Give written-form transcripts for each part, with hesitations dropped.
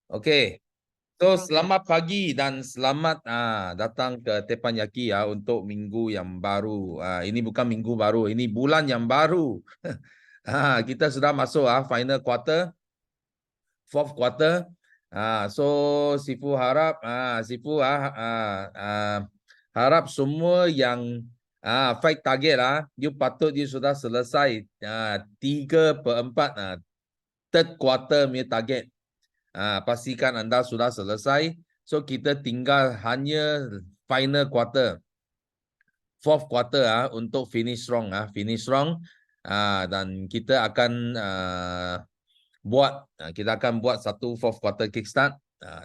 Okey. So selamat pagi dan selamat datang ke Teppanyaki ya untuk minggu yang baru. Ini bukan minggu baru, ini bulan yang baru. Kita sudah masuk final quarter, fourth quarter. So Sifu harap harap semua yang fight target you patut you sudah selesai 3/4 third quarter punya target. Pastikan anda sudah selesai. So kita tinggal hanya final quarter, fourth quarter untuk finish strong dan kita akan buat satu fourth quarter kickstart.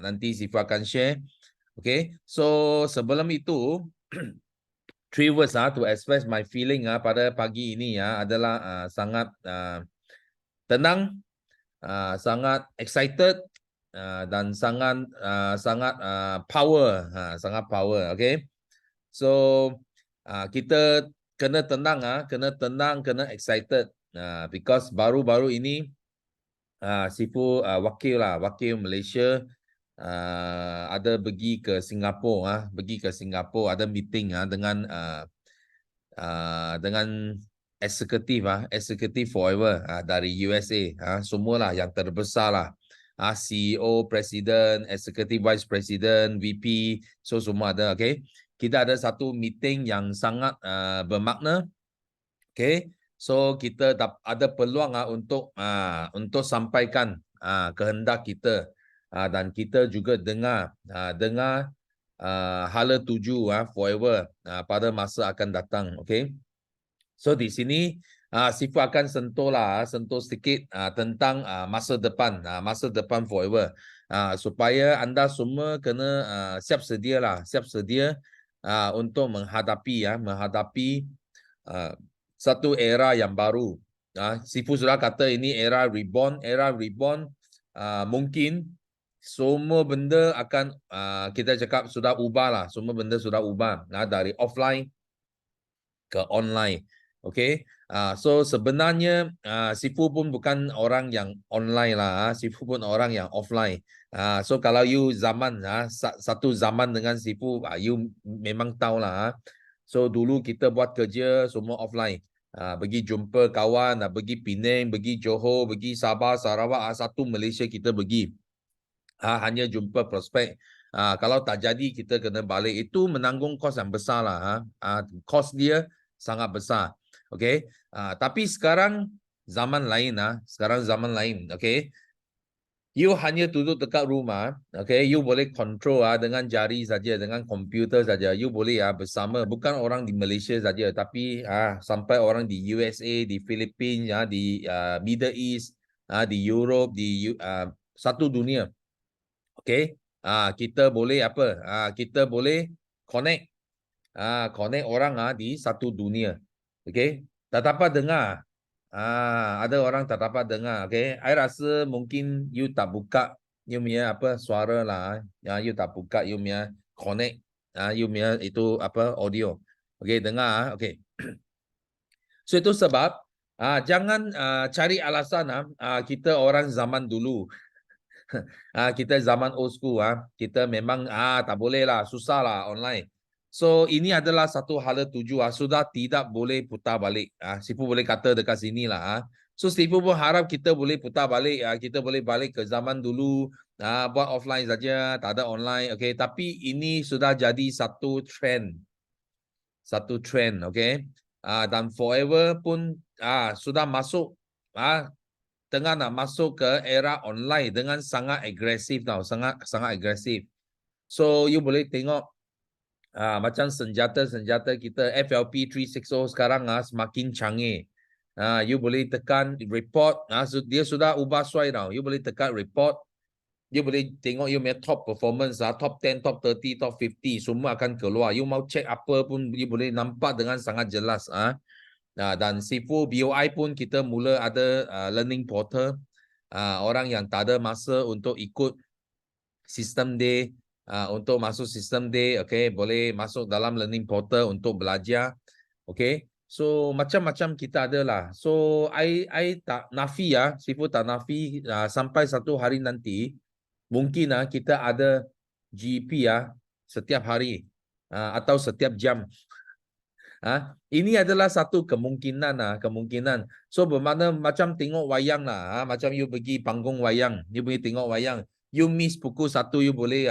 Nanti Sifu akan share. Okay, so sebelum itu 3 words to express my feeling pada pagi ini adalah sangat tenang, sangat excited, dan sangat power, sangat power. Okay, so kita kena tenang, kena excited, because baru-baru ini Sifu wakil Malaysia ada pergi ke Singapura, ada meeting dengan eksekutif forever dari USA, semualah yang terbesar lah. CEO, Presiden, Executive Vice President, VP, so semua ada. Okay, kita ada satu meeting yang sangat bermakna. Okay, so kita ada peluang untuk sampaikan kehendak kita, dan kita juga dengar hala tuju forever pada masa akan datang. Okay, so di sini Sifu akan sentuh sedikit tentang masa depan forever, supaya anda semua kena siap sedia untuk menghadapi satu era yang baru. Sifu sudah kata ini era reborn. Mungkin semua benda akan kita cakap sudah ubah lah. Semua benda sudah ubah dari offline ke online. Okay, so sebenarnya Sifu pun bukan orang yang online lah. Sifu pun orang yang offline. So kalau you satu zaman dengan Sifu, you memang tahu lah. So dulu kita buat kerja semua offline. Pergi jumpa kawan, pergi Penang, pergi Johor, pergi Sabah, Sarawak, satu Malaysia kita pergi. Hanya jumpa prospek. Kalau tak jadi kita kena balik. Itu menanggung kos yang besar lah. Kos dia sangat besar. Okay. Tapi sekarang zaman lain. Okay. You hanya duduk dekat rumah, okay, you boleh control dengan jari saja, dengan komputer saja. You boleh bersama, bukan orang di Malaysia saja, tapi sampai orang di USA, di Philippines, di Middle East, di Europe, di satu dunia. Okay, kita boleh kita boleh connect orang di satu dunia. Okay, tak dapat dengar. Ada orang tak dapat dengar. Okay, I rasa mungkin you tak buka you punya suara lah. You tak buka you punya connect you punya itu audio. Okay, dengar. Okay. So itu sebab jangan cari alasan kita orang zaman dulu. Kita zaman old school, kita memang tak boleh lah, susah lah online. So ini adalah satu hala tuju, sudah tidak boleh putar balik. Sifu boleh kata dekat sini lah. So Sifu pun harap kita boleh putar balik, kita boleh balik ke zaman dulu, buat offline saja, tak ada online. Okay, tapi ini sudah jadi satu trend, okay. Dan forever pun sudah masuk tengah nak masuk ke era online dengan sangat agresif tau, sangat agresif. So you boleh tengok macam senjata kita FLP 360 sekarang semakin canggih. You boleh tekan report, dia sudah ubah suai tau. You boleh tekan report, you boleh tengok you punya top performance, top 10, top 30, top 50 semua akan keluar. You mau check apa pun you boleh nampak dengan sangat jelas. Dan Sifu BOI pun kita mula ada learning portal. Orang yang tak ada masa untuk ikut sistem day, untuk masuk sistem day, okay, boleh masuk dalam learning portal untuk belajar. Okay, so macam-macam kita ada lah. So I tak nafi Sifu tak nafi sampai satu hari nanti mungkin kita ada GP setiap hari atau setiap jam. Ini adalah satu kemungkinan. So bermakna macam tengok wayang lah, macam you pergi panggung wayang, you pergi tengok wayang, you miss pukul 1 you boleh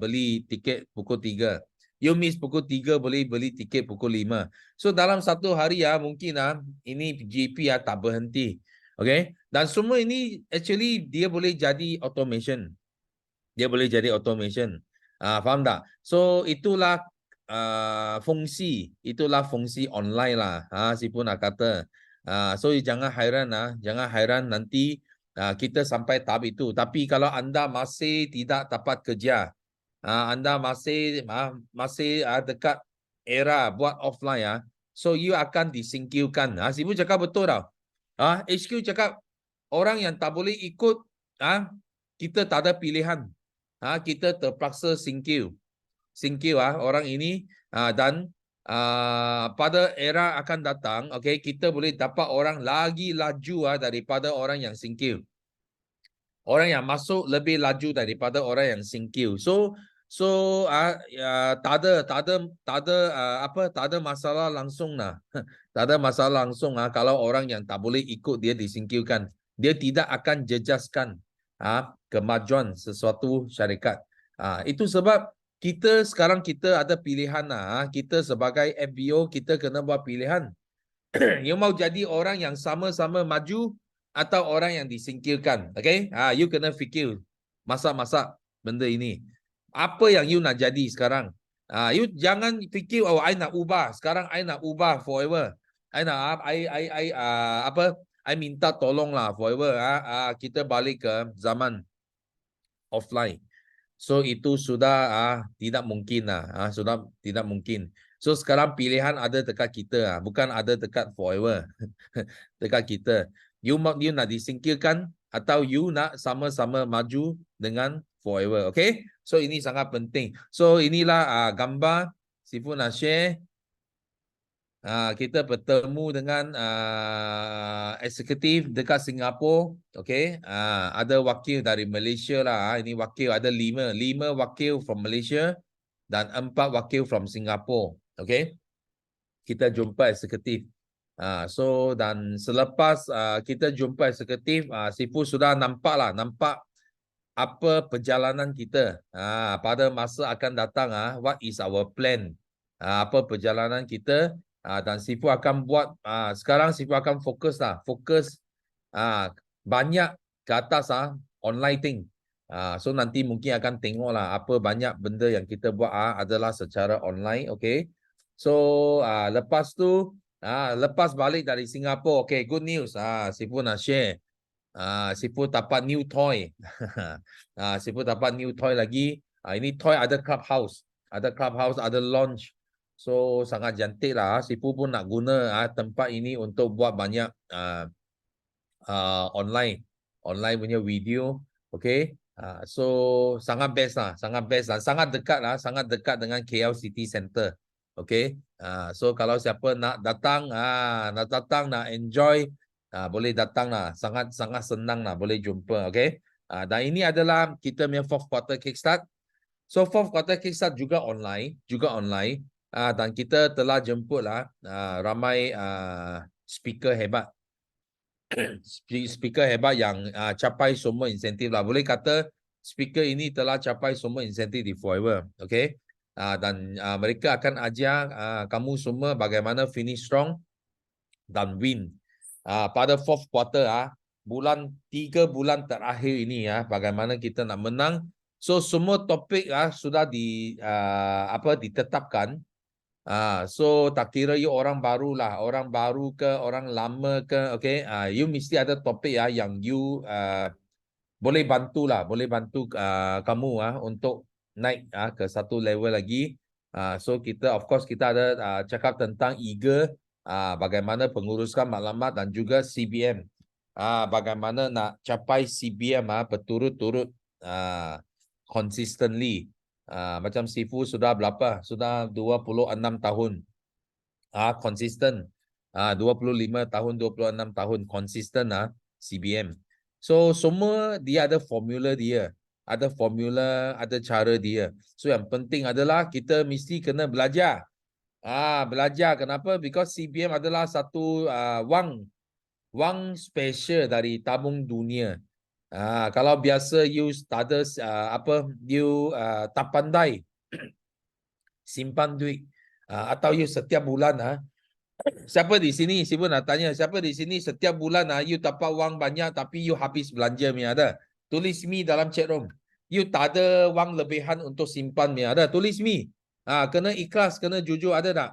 beli tiket pukul 3. You miss pukul 3 boleh beli tiket pukul 5. So dalam satu hari mungkin ini GP tak berhenti. Okay? Dan semua ini actually dia boleh jadi automation. Dia boleh jadi automation. Faham tak? So itulah fungsi online lah. Si pun nak kata. So jangan hairan nanti kita sampai tahap itu. Tapi kalau anda masih tidak dapat kerja, anda masih dekat era buat offline so you akan disingkirkan. Si pun cakap betul tau. HQ cakap orang yang tak boleh ikut, kita tak ada pilihan. Kita terpaksa singkir orang ini dan pada era akan datang, okay, kita boleh dapat orang lagi laju daripada orang yang singkir. Orang yang masuk lebih laju daripada orang yang singkir. So tak ada masalah langsung lah. Tak ada masalah langsung kalau orang yang tak boleh ikut dia disingkirkan. Dia tidak akan jejaskan kemajuan sesuatu syarikat. Itu sebab sekarang kita ada pilihan kita sebagai FBO kita kena buat pilihan. You mau jadi orang yang sama-sama maju atau orang yang disingkirkan. Okay? You kena fikir masa-masa benda ini. Apa yang you nak jadi sekarang? You jangan fikir I nak ubah. Sekarang I nak ubah forever. I minta tolong lah forever. Kita balik ke zaman offline. So itu sudah tidak mungkin lah. Sudah tidak mungkin. So sekarang pilihan ada dekat kita bukan ada dekat forever. Dekat kita. You nak disingkirkan atau you nak sama-sama maju dengan forever. Okay? So ini sangat penting. So inilah gambar Sifu nak share. Kita bertemu dengan eksekutif dekat Singapura. Okay? Ada wakil dari Malaysia lah. Ini wakil ada 5 wakil from Malaysia dan 4 wakil from Singapura. Okay? Kita jumpa eksekutif. So dan selepas kita jumpa eksekutif, Sifu sudah nampak apa perjalanan kita pada masa akan datang. What is our plan? Apa perjalanan kita? Dan Sifu akan buat sekarang Sifu akan fokus banyak ke atas online thing. So nanti mungkin akan tengok apa banyak benda yang kita buat adalah secara online. Okay. So lepas tu lepas balik dari Singapura, okay, good news. Sifu nak share. Sifu dapat new toy. Sifu dapat new toy lagi. Ini toy ada clubhouse, ada launch. So sangat cantik lah. Sifu pun nak guna tempat ini untuk buat banyak online punya video. Okay. So sangat best lah, sangat dekat dengan KL City Center. Okay. So kalau siapa nak datang, nak enjoy, boleh datang lah. Sangat senang lah, boleh jumpa. Okay. Dan ini adalah kita punya 4th quarter kickstart. So 4th quarter kickstart juga online. Dan kita telah jemput ramai speaker hebat. Speaker hebat yang capai semua insentif lah. Boleh kata speaker ini telah capai semua insentif di Forever. Okay. Dan mereka akan ajar kamu semua bagaimana finish strong dan win. Pada 4th quarter 3 bulan terakhir ini bagaimana kita nak menang. So semua topik sudah ditetapkan. So tak kira you orang baru lah, orang baru ke orang lama ke, okay, you mesti ada topik yang you boleh bantu kamu untuk naik ke satu level lagi. So kita of course kita ada cakap tentang eager, bagaimana penguruskan maklumat dan juga CBM. Bagaimana nak capai CBM berturut-turut consistently. Macam Sifu sudah berapa? Sudah 26 tahun. Konsisten. 25 tahun, 26 tahun konsisten CBM. So semua dia ada formula dia. ada formula, ada cara dia. So yang penting adalah kita mesti kena belajar. Belajar. Kenapa? Because CBM adalah satu wang special dari tabung dunia. Kalau biasa you tak ada you tak pandai simpan duit atau you setiap bulan siapa di sini, siapa nak tanya, siapa di sini setiap bulan you dapat wang banyak tapi you habis belanja punya ada? Tulis me dalam chat room. You tak ada wang lebihan untuk simpan punya ada? Tulis me. Kena ikhlas, kena jujur, ada tak?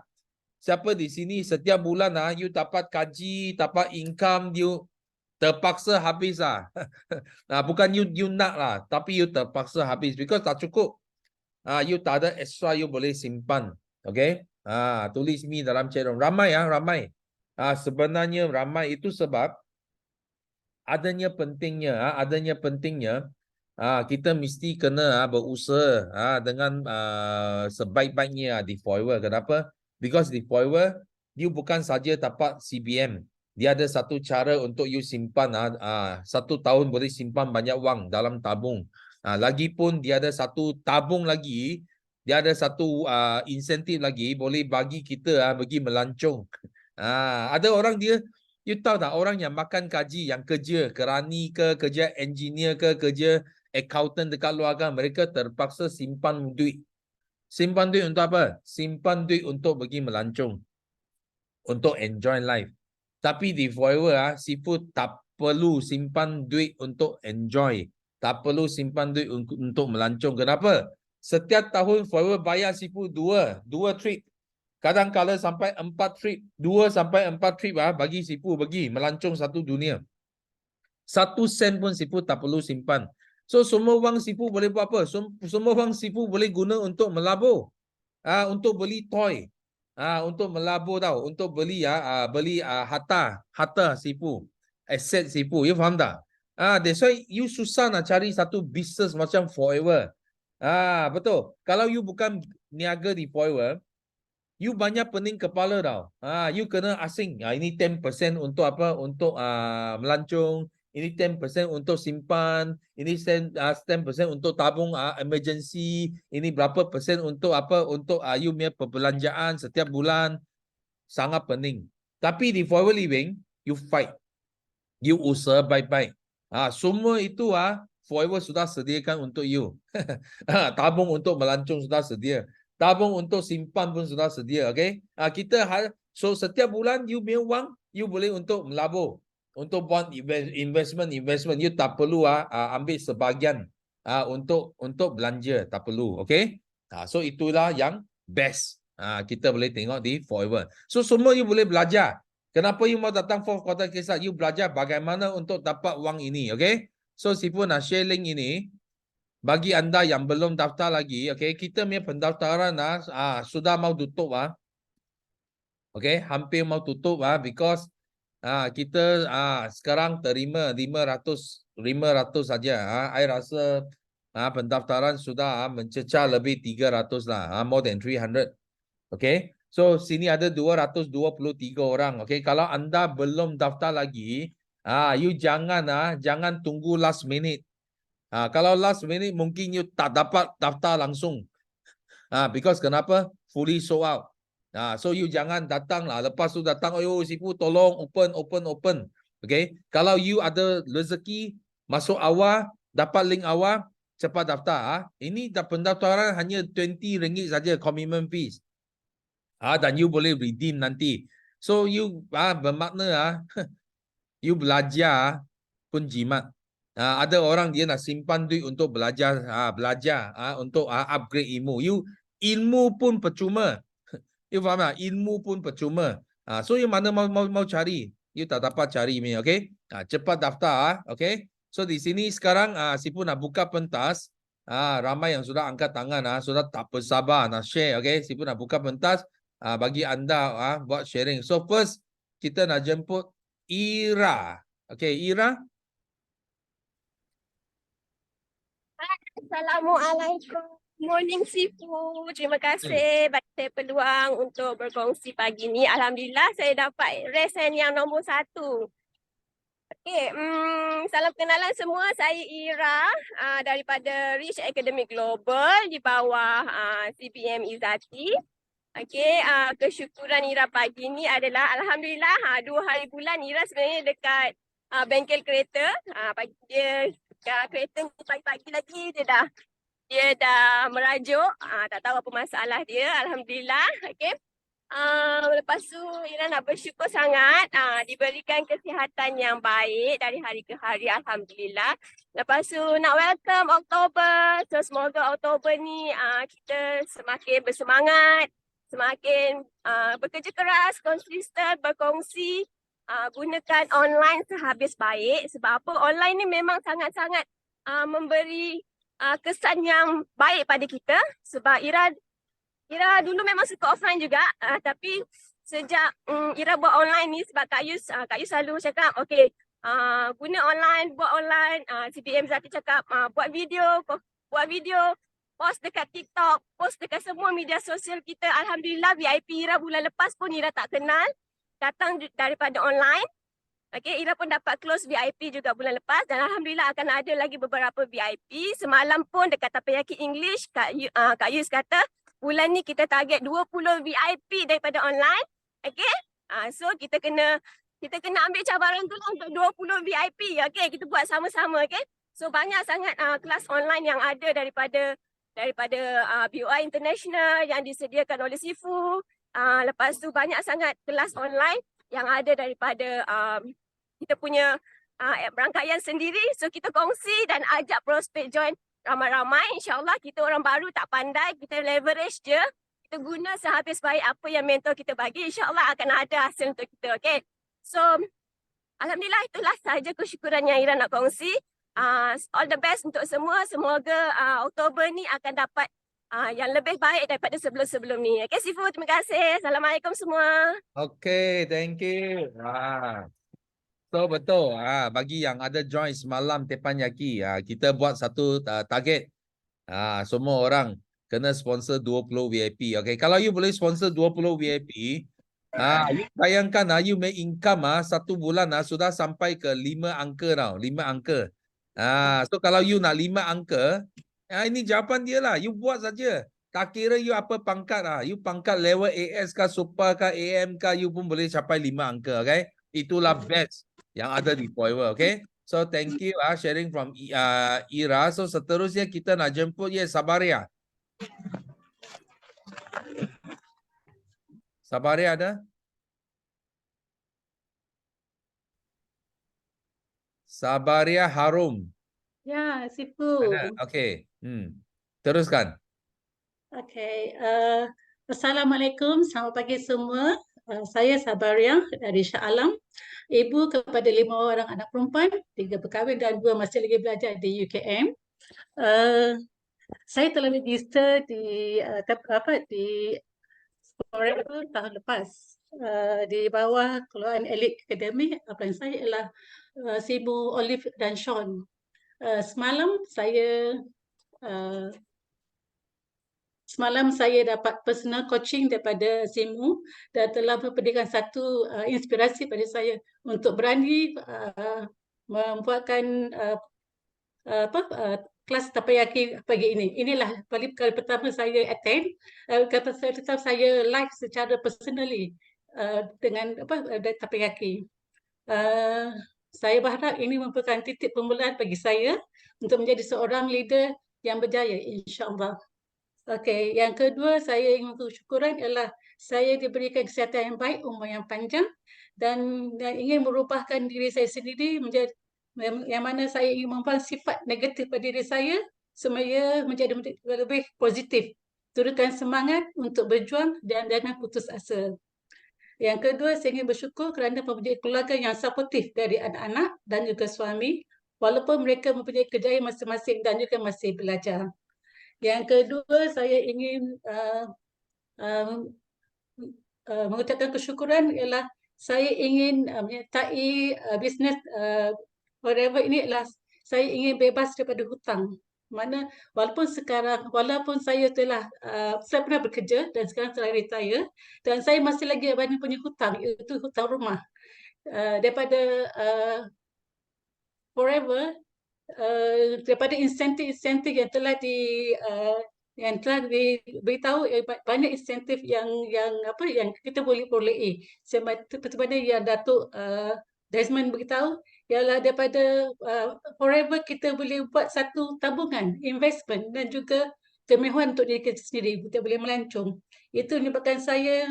Siapa di sini setiap bulan you dapat gaji, dapat income, you terpaksa habis bukan you nak lah, tapi you terpaksa habis because tak cukup. You tak ada extra you boleh simpan. Okay? Tulis me dalam chat room. Ramai ramai. Sebenarnya ramai itu sebab adanya pentingnya kita mesti kena berusaha dengan sebaik-baiknya di Forever. Kenapa? Because di Forever you bukan saja dapat CBM. Dia ada satu cara untuk you simpan 1 tahun boleh simpan banyak wang dalam tabung. Lagipun dia ada satu tabung lagi, dia ada satu insentif lagi boleh bagi kita pergi melancong. Ada orang dia, you tahu tak, orang yang makan gaji, yang kerja kerani ke, kerja engineer ke, kerja accountant dekat luar kan, mereka terpaksa simpan duit. Simpan duit untuk apa? Simpan duit untuk pergi melancong, untuk enjoy life. Tapi di Forever Sifu tak perlu simpan duit untuk enjoy. Tak perlu simpan duit untuk melancong. Kenapa? Setiap tahun Forever bayar Sifu dua trip. Kadang-kadang sampai 4 trip. 2 sampai 4 trip bagi Sifu pergi melancong satu dunia. 1 sen pun Sifu tak perlu simpan. So semua wang Sifu boleh buat apa? Semua wang Sifu boleh guna untuk melabur. Untuk beli toy. Untuk melabur tau. Untuk beli beli harta Sifu. Aset Sifu. You faham tak? That's why you susah nak cari satu business macam Forever. Betul. Kalau you bukan niaga di Forever, you banyak pening kepala tau. You kena asing. Ini 10% untuk apa? Untuk melancong. Ini 10% untuk simpan. Ini 10% untuk tabung emergency. Ini berapa persen untuk apa? Untuk you punya perbelanjaan setiap bulan. Sangat pening. Tapi di Forever Living, you fight. You usaha baik-baik. Semua itu Forever sudah sediakan untuk you. Tabung untuk melancong sudah sedia. Tabung untuk simpan pun sudah sedia. Okay? So setiap bulan you punya wang, you boleh untuk melabur. Untuk bond investment, you tak perlu ambil sebahagian untuk belanja. Tak perlu. Okay? So itulah yang best. Kita boleh tengok di Forever. So semua you boleh belajar. Kenapa you mau datang fourth quarter kisah? You belajar bagaimana untuk dapat wang ini. Okay? So Sifu nak share link ini. Bagi anda yang belum daftar lagi, okay, kita punya pendaftaran sudah mau tutup okay, hampir mau tutup because kita sekarang terima 500 saja. I rasa pendaftaran sudah mencecah lebih 300 lah, more than 300. Okay, so sini ada 223 orang. Okay, kalau anda belum daftar lagi, you jangan tunggu last minute. Kalau last minute mungkin you tak dapat daftar langsung. Because kenapa? Fully sold out. So you jangan datang lah. Lepas tu datang, Sifu tolong open. Okay. Kalau you ada rezeki masuk awal, dapat link awal, cepat daftar. Ini pendaftaran hanya RM20 saja commitment fees. Dan you boleh redeem nanti. So you bermakna you belajar pun jimat. Ada orang dia nak simpan duit untuk belajar untuk upgrade ilmu. Ilmu pun percuma. You faham tak? Ilmu pun percuma. So you mana mau cari, you tak dapat cari ni, okay? Cepat daftar, okay? So di sini sekarang Sifu nak buka pentas. Ramai yang sudah angkat tangan, sudah tak bersabar nak share, okay? Sifu nak buka pentas bagi anda buat sharing. So first kita nak jemput Ira. Okay, Ira. Assalamualaikum. Morning Sifu. Terima kasih bagi saya peluang untuk berkongsi pagi ni. Alhamdulillah saya dapat resen yang nombor 1. Okay, salam kenalan semua. Saya Ira daripada Rich Academy Global di bawah CPM Izzati. Okay, kesyukuran Ira pagi ni adalah Alhamdulillah 2 hari bulan Ira sebenarnya dekat bengkel kereta. Pagi dia kereta ni pagi-pagi lagi dia dah merajuk. Tak tahu apa masalah dia. Alhamdulillah. Okay. Lepas tu Ira nak bersyukur sangat diberikan kesihatan yang baik dari hari ke hari, Alhamdulillah. Lepas tu nak welcome Oktober. So semoga Oktober ni kita semakin bersemangat, semakin bekerja keras, konsisten, berkongsi, gunakan online sehabis baik. Sebab apa, online ni memang sangat-sangat memberi kesan yang baik pada kita. Sebab Ira dulu memang suka offline juga, tapi sejak Ira buat online ni sebab Kak Yus selalu cakap, okay, guna online, buat online. CPM Zati cakap, buat video, post dekat TikTok, post dekat semua media sosial kita. Alhamdulillah VIP Ira bulan lepas pun Ira tak kenal, datang daripada online. Okay, Ira pun dapat close VIP juga bulan lepas dan Alhamdulillah akan ada lagi beberapa VIP. Semalam pun dekat Takoyaki English, Kak Yus kata, bulan ni kita target 20 VIP daripada online. Okay. So kita kena ambil cabaran tu lah untuk 20 VIP. Okay, kita buat sama-sama. Okay. So banyak sangat kelas online yang ada daripada BOI International yang disediakan oleh Sifu. Lepas tu banyak sangat kelas online yang ada daripada kita punya rangkaian sendiri. So kita kongsi dan ajak prospek join ramai-ramai. InsyaAllah kita orang baru tak pandai, kita leverage je. Kita guna sehabis baik apa yang mentor kita bagi. InsyaAllah akan ada hasil untuk kita. Okay. So, Alhamdulillah itulah sahaja kesyukuran yang Ira nak kongsi. All the best untuk semua. Semoga Oktober ni akan dapat yang lebih baik daripada sebelum-sebelum ni. Okay, Sifu, terima kasih. Assalamualaikum semua. Okay, thank you. So betul. Bagi yang ada join semalam Teppanyaki, kita buat satu target. Semua orang kena sponsor 20 VIP. Okay, kalau you boleh sponsor 20 VIP, you bayangkan you make income satu bulan sudah sampai ke 5 angka tau, 5 angka. So kalau you nak 5 angka, ini jawapan dia lah. You buat saja. Tak kira you apa pangkat you pangkat level AS kah, super kah, AM kah, you pun boleh capai 5 angka. Okay, itulah best yang ada di Forever. Okay, so thank you sharing from Ira. So seterusnya kita nak jemput Sabaria. Sabaria ada? Sabaria Harum. Ya, Sifu. Ada. Okay. Teruskan. Okay. Assalamualaikum. Selamat pagi semua. Saya Sabaria dari Shah Alam. Ibu kepada 5 orang anak perempuan, 3 berkahwin dan 2 masih lagi belajar di UKM. Saya telah register di Forever tahun lepas di bawah keluaran Elite Academy. Apa yang saya ialah Sibu Olive dan Sean. Semalam saya dapat personal coaching daripada Simu dan telah memberikan satu inspirasi pada saya untuk berani membuatkan kelas Takoyaki pagi ini. Inilah kali pertama saya attend. Kata saya live secara personally dengan Takoyaki. Saya berharap ini merupakan titik permulaan bagi saya untuk menjadi seorang leader yang berjaya, insya-Allah. Okey, yang kedua saya ingin bersyukuran ialah saya diberikan kesihatan yang baik, umur yang panjang dan ingin merubahkan diri saya sendiri menjadi yang mana saya ingin membuang sifat negatif pada diri saya supaya menjadi lebih positif. Turutkan semangat untuk berjuang dan jangan putus asa. Yang kedua, saya ingin bersyukur kerana mempunyai keluarga yang suportif dari anak-anak dan juga suami walaupun mereka mempunyai kejayaan masing-masing dan juga masih belajar. Yang kedua, saya ingin mengucapkan kesyukuran ialah saya ingin menyertai bisnes Forever ini adalah saya ingin bebas daripada hutang. Mana walaupun saya pernah bekerja dan sekarang telah retire dan saya masih lagi banyak punya hutang, iaitu hutang rumah. Daripada Forever daripada insentif-insentif yang telah diberitahu, banyak insentif yang kita boleh peroleh. Seperti mana yang Datuk Desmond beritahu, ialah daripada Forever kita boleh buat satu tabungan, investment dan juga kemewahan untuk diri kita sendiri. Kita boleh melancong. Itu menyebabkan saya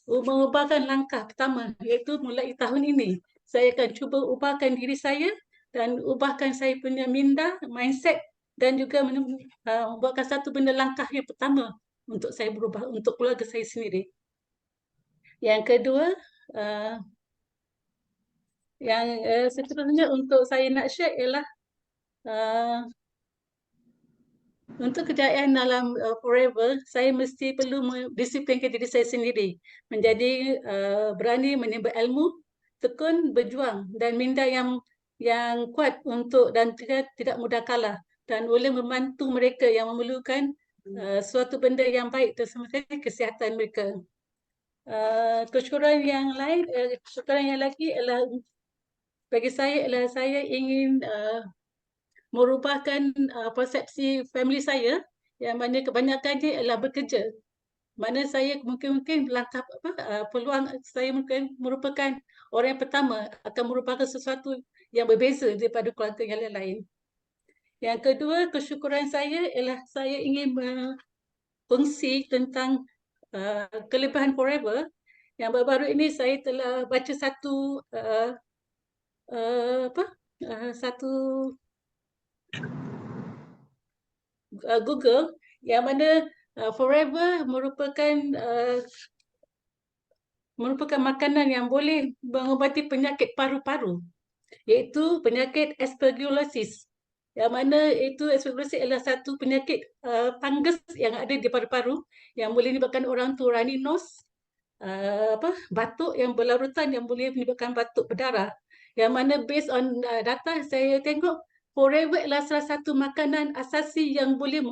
mengubahkan langkah pertama, iaitu mulai tahun ini. Saya akan cuba ubahkan diri saya dan ubahkan saya punya minda, mindset dan juga membuatkan satu benda langkah yang pertama untuk saya berubah, untuk keluarga saya sendiri. Yang kedua, yang seterusnya untuk saya nak share ialah untuk kejayaan dalam Forever, saya mesti perlu mendisiplinkan diri saya sendiri, menjadi berani menimba ilmu, tekun, berjuang dan minda yang kuat dan tidak mudah kalah, dan boleh membantu mereka yang memerlukan suatu benda yang baik, terutama kesihatan mereka. Kesyukuran yang lagi ialah bagi saya ialah saya ingin merubahkan persepsi family saya, yang mana kebanyakannya ialah bekerja. Mana saya mungkin langkah peluang saya mungkin merupakan orang yang pertama akan merupakan sesuatu yang berbeza daripada keluarga yang lain. Yang kedua, kesyukuran saya ialah saya ingin berkongsi tentang kelebihan Forever. Yang baru-baru ini saya telah baca satu Google, yang mana Forever merupakan makanan yang boleh mengubati penyakit paru-paru, iaitu penyakit aspergillosis. Yang mana itu aspergillosis adalah satu penyakit fungus yang ada di paru-paru yang boleh menyebabkan orang tu runny nose, batuk yang berlarutan yang boleh menyebabkan batuk berdarah. Yang mana based on data saya tengok, Forever adalah salah satu makanan asasi yang boleh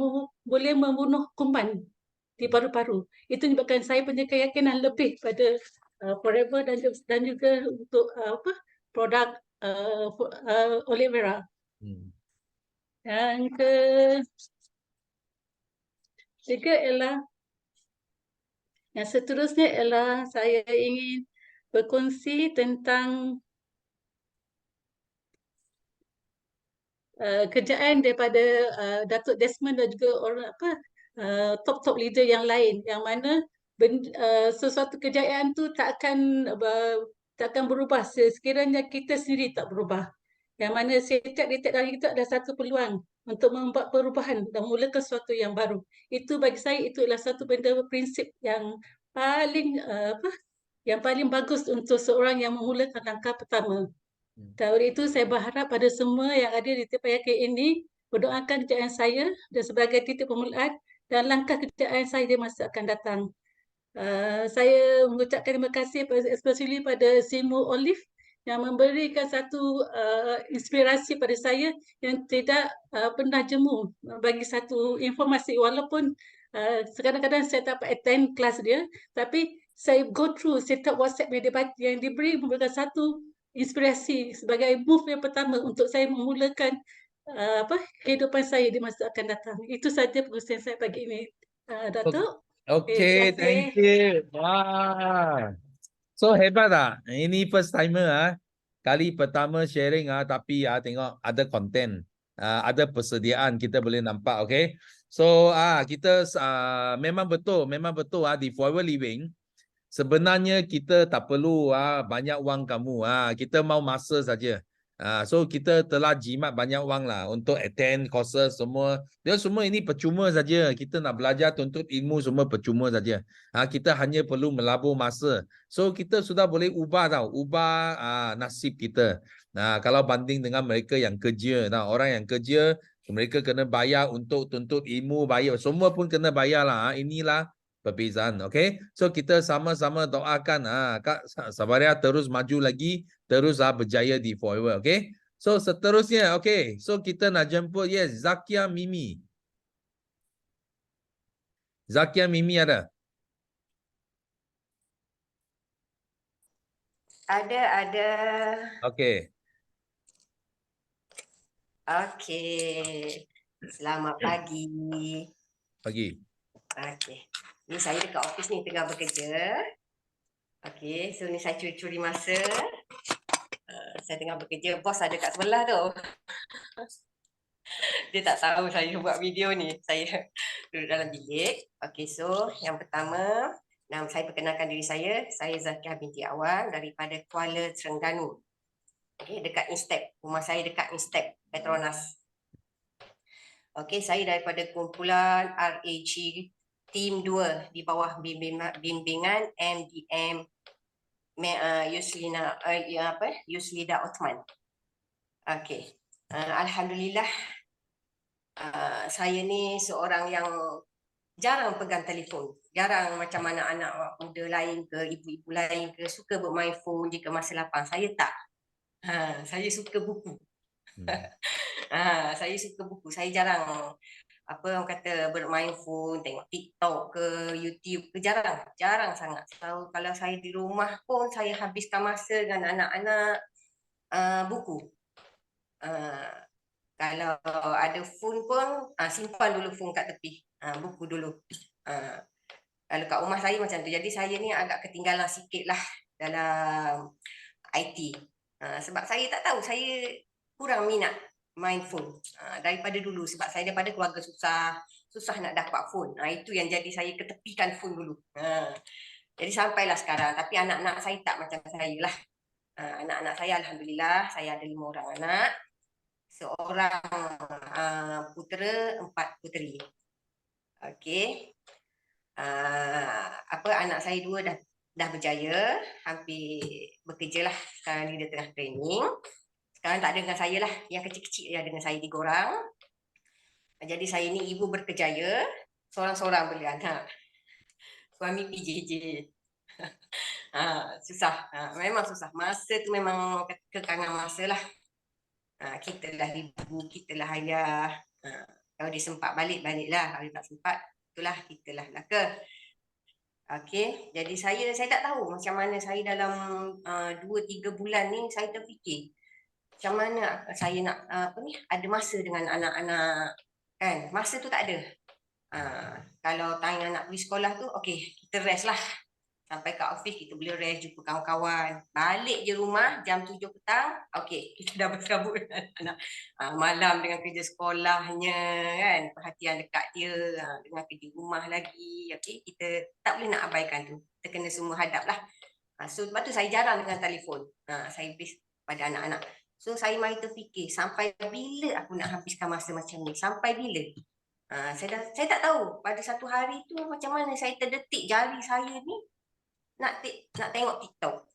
membunuh kuman di paru-paru. Itu menyebabkan saya punya keyakinan lebih pada Forever dan juga untuk produk aloe vera. Yang ketiga ialah, yang seterusnya ialah saya ingin berkongsi tentang kerjaan daripada Datuk Desmond dan juga orang top-top leader yang lain, yang mana sesuatu kejayaan tu tak akan berubah sekiranya kita sendiri tak berubah. Yang mana setiap detik dari kita ada satu peluang untuk membuat perubahan dan memulakan sesuatu yang baru. Itu bagi saya itu adalah satu benda prinsip yang paling bagus untuk seorang yang memulakan langkah pertama. Dan oleh itu saya berharap pada semua yang ada di TPYK ini berdoakan kejayaan saya dan sebagai titik permulaan dan langkah kejayaan saya di masa akan datang. Saya mengucapkan terima kasih especially pada Simu Olive yang memberikan satu inspirasi pada saya yang tidak pernah jemu bagi satu informasi, walaupun kadang-kadang saya tak dapat attend kelas dia, tapi saya go through setiap WhatsApp yang diberi memberikan satu inspirasi sebagai move yang pertama untuk saya memulakan kehidupan saya di masa akan datang. Itu saja pengusian saya pagi ini, Datuk. Okay, thank you. Wah. So hebat tak? Ini first timer kali pertama sharing tapi tengok ada konten, ada persediaan, kita boleh nampak. Okay. So kita memang betul di Forever Living sebenarnya kita tak perlu banyak wang kamu, kita mau masa saja. So kita telah jimat banyak wang lah untuk attend courses semua. Dia semua ini percuma saja. Kita nak belajar tuntut ilmu semua percuma saja. Kita hanya perlu melabur masa. So kita sudah boleh ubah nasib kita. Kalau banding dengan mereka yang kerja, orang yang kerja mereka kena bayar untuk tuntut ilmu, bayar semua pun kena bayar lah. Inilah perbezaan. Okay, so kita sama-sama doakan Kak Sabaria terus maju lagi, terus berjaya di Forever. Okay, so seterusnya, okay, so kita nak jemput Zakia Mimi. Zakia Mimi ada? Ada. Okay. Okey. Selamat pagi. Pagi. Okey. Ni saya dekat office ni tengah bekerja. Okey, so ni saya curi-curi masa. Saya tengah bekerja, bos ada kat sebelah tu. Dia tak tahu saya buat video ni. Saya duduk dalam bilik. Okey, so yang pertama, saya perkenalkan diri saya. Saya Zakiah binti Awan daripada Kuala Terengganu. Okey, dekat Instep. Rumah saya dekat Instep, Petronas. Okey, saya daripada kumpulan RAG Tim 2 di bawah bimbingan MDM Yuslida Othman. Okey. Alhamdulillah saya ni seorang yang jarang pegang telefon. Jarang macam anak-anak muda lain ke, ibu-ibu lain ke suka bermain phone jika masa lapang. Saya tak. Saya suka buku. Saya suka buku. Saya jarang orang kata bermain phone, tengok TikTok ke, YouTube ke, jarang sangat. So, kalau saya di rumah pun saya habiskan masa dengan anak-anak buku. Kalau ada phone pun simpan dulu phone kat tepi, buku dulu. Kalau kat rumah saya macam tu. Jadi saya ni agak ketinggalan sikit lah dalam IT. Sebab saya tak tahu, saya kurang minat main phone daripada dulu. Sebab saya daripada keluarga susah nak dapat phone. Itu yang jadi saya ketepikan phone dulu. Jadi sampailah sekarang. Tapi anak-anak saya tak macam saya lah. Anak-anak saya Alhamdulillah, saya ada 5 orang anak. Seorang putera, 4 puteri. Okey. Anak saya 2 dah berjaya, hampir bekerja lah. Sekarang ni dia tengah training. Sekarang tak ada dengan saya lah. Yang kecil-kecil dia dengan saya 3 orang. Jadi saya ni ibu berkejaya. Seorang-seorang beli anak. Suami PJJ. Susah. Memang susah. Masa tu memang kekangan masa lah. Kita lah ibu, kita lah ayah. Kalau dia sempat balik, baliklah. Kalau dia tak sempat, itulah kita lah ke. Okey, jadi saya tak tahu macam mana saya dalam 2-3 bulan ni saya terfikir macam mana saya nak ada masa dengan anak-anak kan. Masa tu tak ada. Kalau time anak pergi sekolah tu okey, kita rest lah. Sampai kat office kita boleh rest, jumpa kawan-kawan. Balik je rumah jam 7 petang, okey, kita dah berkabut dengan anak. Malam dengan kerja sekolahnya kan, perhatian dekat dia, dengan kerja rumah lagi. Okey, kita tak boleh nak abaikan tu. Kita kena semua hadap lah. So sebab tu saya jarang dengan telefon. Saya base pada anak-anak. So saya mari terfikir, sampai bila aku nak habiskan masa macam ni? Sampai bila? Saya tak tahu pada satu hari tu macam mana saya terdetik jari saya ni nak tengok TikTok.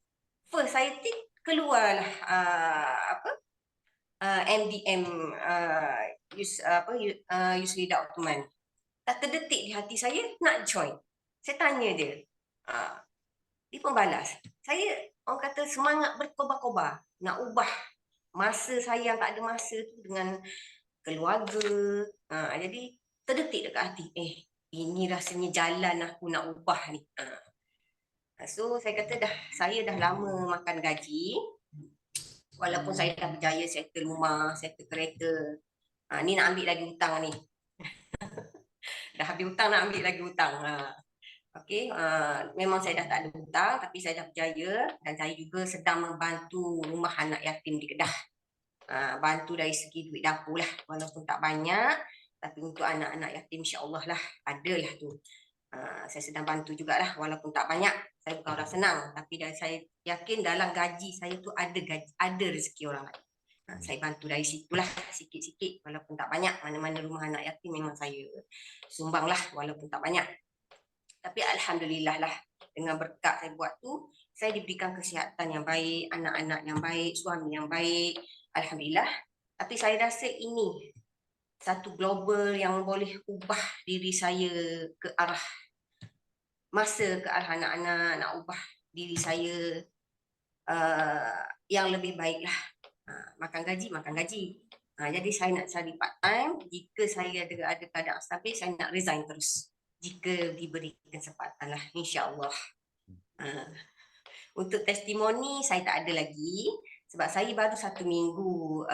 First saya keluarlah MDM Yuslida Othman. Tak terdetik di hati saya nak join. Saya tanya dia. Dia pun balas. Saya orang kata semangat berkobar-kobar nak ubah masa saya yang tak ada masa tu dengan keluarga. Jadi terdetik dekat hati, ini rasanya jalan aku nak ubah ni. So saya kata saya dah lama makan gaji. Walaupun saya dah berjaya settle rumah, settle kereta. Ni nak ambil lagi hutang ni. Dah habis hutang, nak ambil lagi hutang. Okey, memang saya dah tak ada hutang, tapi saya dah berjaya dan saya juga sedang membantu rumah anak yatim di Kedah. Bantu dari segi duit dapur lah, walaupun tak banyak, tapi untuk anak-anak yatim insya-Allah lah adalah tu. Saya sedang bantu jugalah, walaupun tak banyak. Saya bukan orang senang, tapi saya yakin dalam gaji saya tu ada rezeki orang lain. Saya bantu dari situlah sikit-sikit, walaupun tak banyak. Mana-mana rumah anak yatim memang saya sumbang lah, walaupun tak banyak. Tapi alhamdulillah lah, dengan berkat saya buat tu, saya diberikan kesihatan yang baik, anak-anak yang baik, suami yang baik. Alhamdulillah. Tapi saya rasa ini satu global yang boleh ubah diri saya ke arah masa, ke arah anak-anak, nak ubah diri saya yang lebih baik lah. Makan gaji. Jadi saya nak cari part time. Jika saya ada keadaan stabil, saya nak resign terus. Jika diberi kesempatan lah, insya-Allah. Untuk testimoni saya tak ada lagi sebab saya baru 1 minggu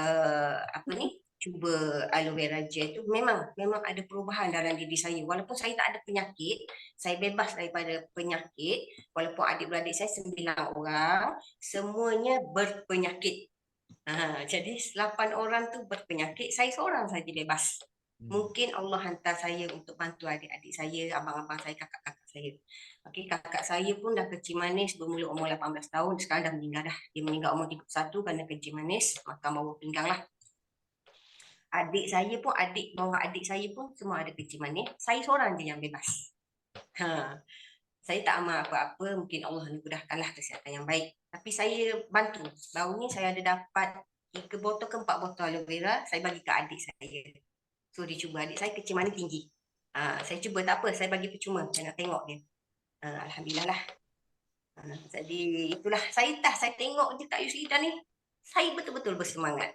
cuba aloe vera gel tu memang ada perubahan dalam diri saya. Walaupun saya tak ada penyakit, saya bebas daripada penyakit. Walaupun adik-beradik saya 9 orang, semuanya berpenyakit. Jadi 8 orang tu berpenyakit, saya seorang saja bebas. Mungkin Allah hantar saya untuk bantu adik-adik saya, abang-abang saya, kakak-kakak saya. Okey, kakak saya pun dah kencing manis bermula umur 18 tahun, sekarang dah meninggal dah. Dia meninggal umur 31 kerana kencing manis, makan bawah pinggang lah. Adik bawah adik saya pun semua ada kencing manis. Saya seorang je yang bebas. Saya tak amal apa-apa, mungkin Allah mudahkanlah kesihatan yang baik. Tapi saya bantu. Baru ni saya ada dapat 3 botol ke 4 botol aloe vera, saya bagi ke adik saya. So dia cuba, adik saya kencing manis tinggi. Saya cuba tak apa, saya bagi percuma, saya nak tengok dia. Alhamdulillah lah. Jadi itulah, saya tengok je Kak Yuslida ni, saya betul-betul bersemangat.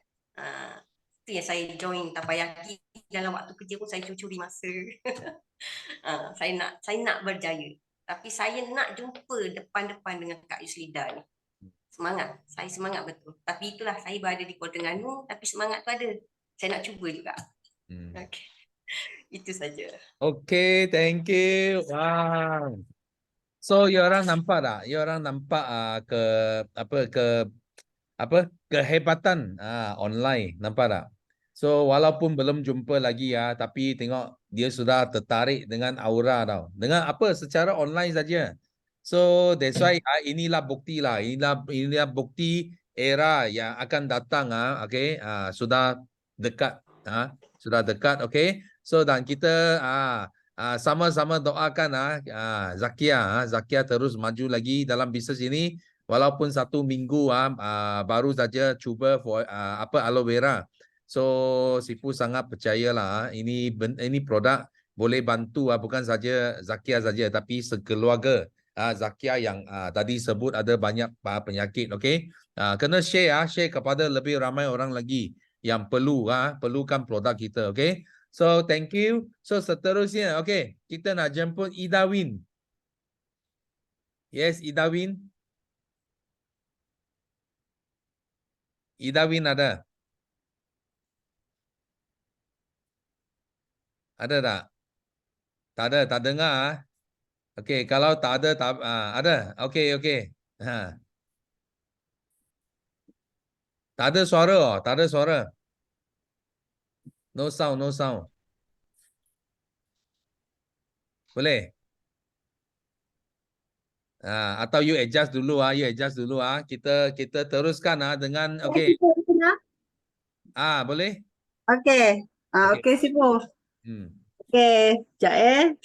Itu yang saya join Tapayaki. Dalam waktu kerja pun saya curi masa. Saya nak berjaya. Tapi saya nak jumpa depan-depan dengan Kak Yuslida ni. Semangat, saya semangat betul. Tapi itulah, saya berada di Kota Terengganu, tapi semangat tu ada. Saya nak cuba juga. Okay. Itu saja. Okay, thank you. Wow. So, you orang nampak tak? You orang nampak kehebatan online, nampak tak? So, walaupun belum jumpa lagi tapi tengok dia sudah tertarik dengan aura tau. Dengan apa? Secara online saja. So, that's why inilah bukti lah. Inilah bukti era yang akan datang okay? Sudah dekat. Sudah dekat, okay? So, dan kita sama-sama doakan Zakia terus maju lagi dalam bisnes ini. Walaupun 1 minggu baru saja cuba aloe vera. So Sifu sangat percayalah ini produk boleh bantu bukan saja Zakia saja tapi sekeluarga Zakia yang tadi sebut ada banyak penyakit, okey. Kena share kepada lebih ramai orang lagi yang perlukan produk kita, okey. So thank you. So seterusnya, okey, kita nak jemput Ida Win. Yes, Ida Win. Ida Win ada? Ada tak? Tak ada, tak dengar. Okey, kalau tak ada, ada. Okey. Tak ada suara, tak ada suara. No sound. Boleh? Atau you adjust dulu Kita teruskan dengan okey. Boleh? Okey. Okey. Okey Sifu. Hmm. Okey, sekejap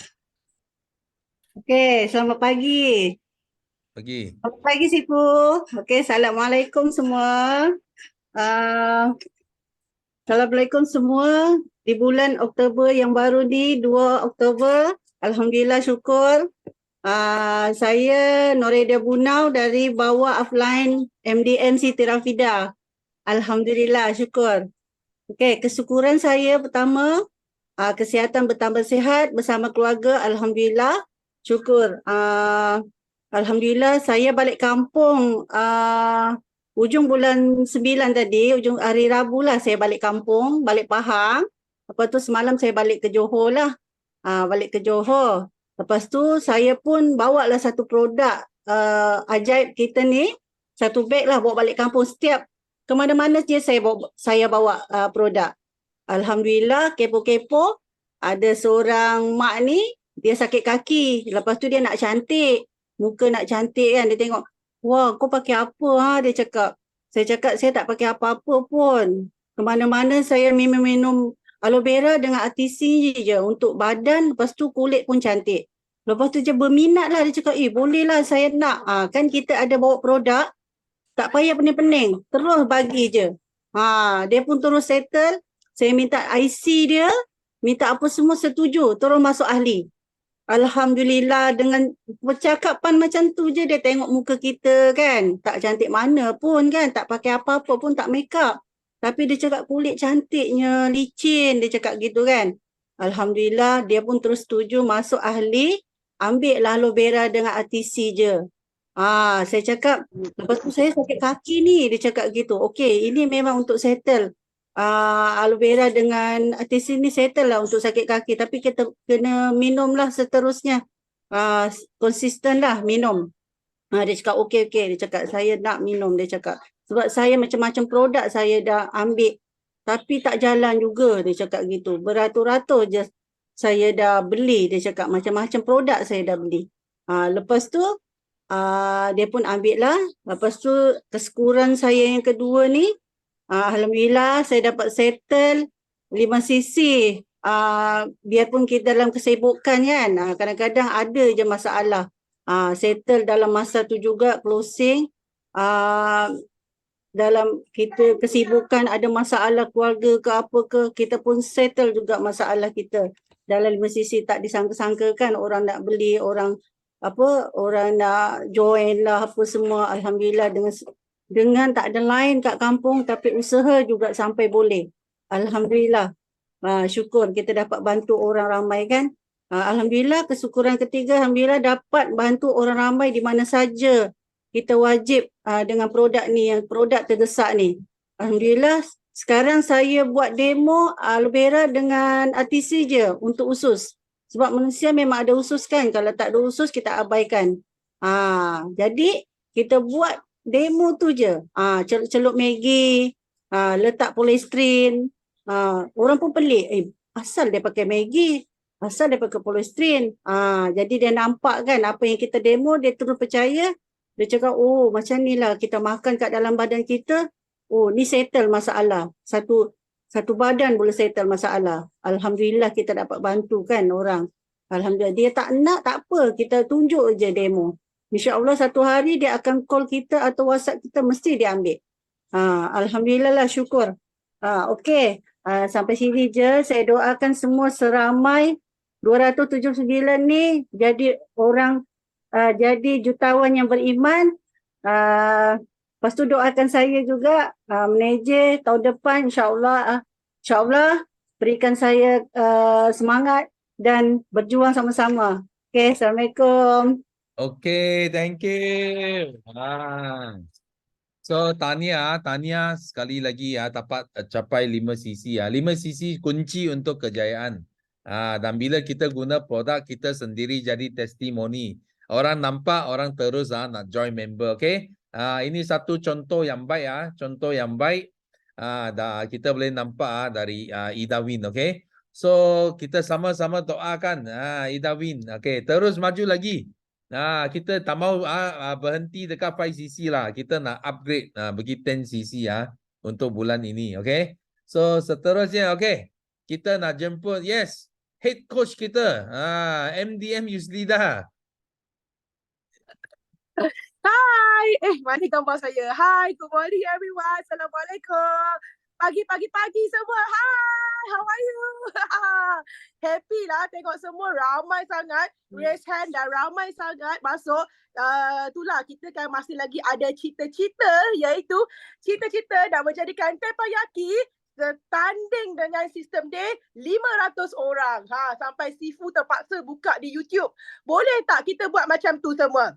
Okey, selamat pagi. Pergi. Selamat pagi Sifu. Okey, Assalamualaikum semua. Assalamualaikum semua. Di bulan Oktober yang baru ni, 2 Oktober, Alhamdulillah syukur. Saya Noredia Bunau dari Bawah Offline MDM Siti Rafida. Alhamdulillah syukur. Okey, kesyukuran saya pertama, kesihatan bertambah sihat bersama keluarga, alhamdulillah, syukur. Alhamdulillah saya balik kampung ujung bulan 9 tadi, ujung hari Rabu lah saya balik kampung, balik Pahang. Lepas tu semalam saya balik ke Johor lah. Balik ke Johor. Lepas tu saya pun bawa lah satu produk ajaib kita ni, satu beg lah bawa balik kampung. Setiap ke mana-mana je saya bawa produk. Alhamdulillah, kepo-kepo, ada seorang mak ni, dia sakit kaki. Lepas tu dia nak cantik, muka nak cantik kan. Dia tengok, wah kau pakai apa dia cakap. Saya cakap, saya tak pakai apa-apa pun. Kemana-mana saya minum aloe vera dengan RTC je untuk badan, lepas tu kulit pun cantik. Lepas tu dia berminat lah, dia cakap, boleh lah saya nak. Kan kita ada bawa produk, tak payah pening-pening, terus bagi je. Dia pun terus settle. Saya minta IC dia, minta apa semua setuju, terus masuk ahli. Alhamdulillah, dengan percakapan macam tu je dia tengok muka kita kan. Tak cantik mana pun kan, tak pakai apa-apa pun, tak make up. Tapi dia cakap kulit cantiknya, licin, dia cakap gitu kan. Alhamdulillah, dia pun terus setuju masuk ahli, ambil lah aloe vera dengan RTC je. Saya cakap, lepas tu saya sakit kaki ni, dia cakap gitu. Okey, ini memang untuk settle. aloe vera dengan artisin ni settle lah untuk sakit kaki. Tapi kita kena minum lah seterusnya. Konsisten lah minum. Dia cakap okey. Dia cakap saya nak minum. Dia cakap sebab saya macam-macam produk saya dah ambil. Tapi tak jalan juga. Dia cakap gitu. Beratus-ratus je saya dah beli. Dia cakap macam-macam produk saya dah beli. Lepas tu dia pun ambil lah. Lepas tu kesyukuran saya yang kedua ni, alhamdulillah saya dapat settle 5cc. Biarpun kita dalam kesibukan kan, kadang-kadang ada je masalah. Settle dalam masa tu juga closing. Dalam kita kesibukan ada masalah keluarga ke apa ke, kita pun settle juga masalah kita. Dalam 5cc tak disangka-sangka kan orang nak beli, orang nak join lah apa semua. Alhamdulillah dengan tak ada lain kat kampung tapi usaha juga sampai boleh. Alhamdulillah. Syukur kita dapat bantu orang ramai kan. Alhamdulillah, kesyukuran ketiga, alhamdulillah dapat bantu orang ramai di mana saja kita wajib dengan produk ni, yang produk terdesak ni. Alhamdulillah, sekarang saya buat demo aloe vera dengan RTC je untuk usus. Sebab manusia memang ada usus kan, kalau tak ada usus kita abaikan. Jadi kita buat demo tu je. Celup Maggi, letak polystyrene. Orang pun pelik, asal dia pakai Maggi, asal dia pakai polystyrene. Jadi dia nampak kan apa yang kita demo, dia terus percaya. Dia cakap, oh macam ni lah kita makan kat dalam badan kita. Oh ni settle masalah. Satu badan boleh settle masalah. Alhamdulillah kita dapat bantu kan orang. Alhamdulillah. Dia tak nak, tak apa. Kita tunjuk je demo. InsyaAllah satu hari dia akan call kita atau WhatsApp kita, mesti dia ambil. Alhamdulillah lah, syukur. Okey. Sampai sini je. Saya doakan semua seramai 279 ni jadi orang, jadi jutawan yang beriman. Lepas tu doakan saya juga manager tahun depan insyaAllah berikan saya semangat dan berjuang sama-sama. Okay, Assalamualaikum. Okay, thank you. So Tania sekali lagi dapat capai 5cc 5cc kunci untuk kejayaan. Dan bila kita guna produk kita sendiri jadi testimoni. Orang nampak, orang terus nak join member, okay? Ini satu contoh yang baik, contoh yang baik. Kita boleh nampak dari Ida Win, okay? So kita sama-sama doakan Ida Win, okay? Terus maju lagi. Kita tak mau berhenti dekat 5cc lah. Kita nak upgrade pergi 10cc untuk bulan ini, okay? So seterusnya, okay? Kita nak jemput, yes, head coach kita, MDM Yuslidah. Hai, mana gambar saya? Hi, good morning everyone. Assalamualaikum. Pagi semua. Hi, how are you? Happy lah tengok semua ramai sangat. Raise hand dah ramai sangat masuk. Itulah kita kan masih lagi ada cita-cita, iaitu cita-cita nak menjadikan Teppanyaki tanding dengan sistem day 500 orang. Sampai Sifu terpaksa buka di YouTube. Boleh tak kita buat macam tu semua?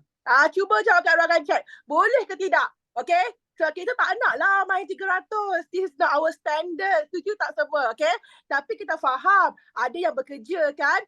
Cuba jawab kat ruangan chat. Boleh ke tidak? Okay? So, kita tak nak lah main 300. This is not our standard. Setuju tak semua? Okay? Tapi kita faham. Ada yang bekerja kan?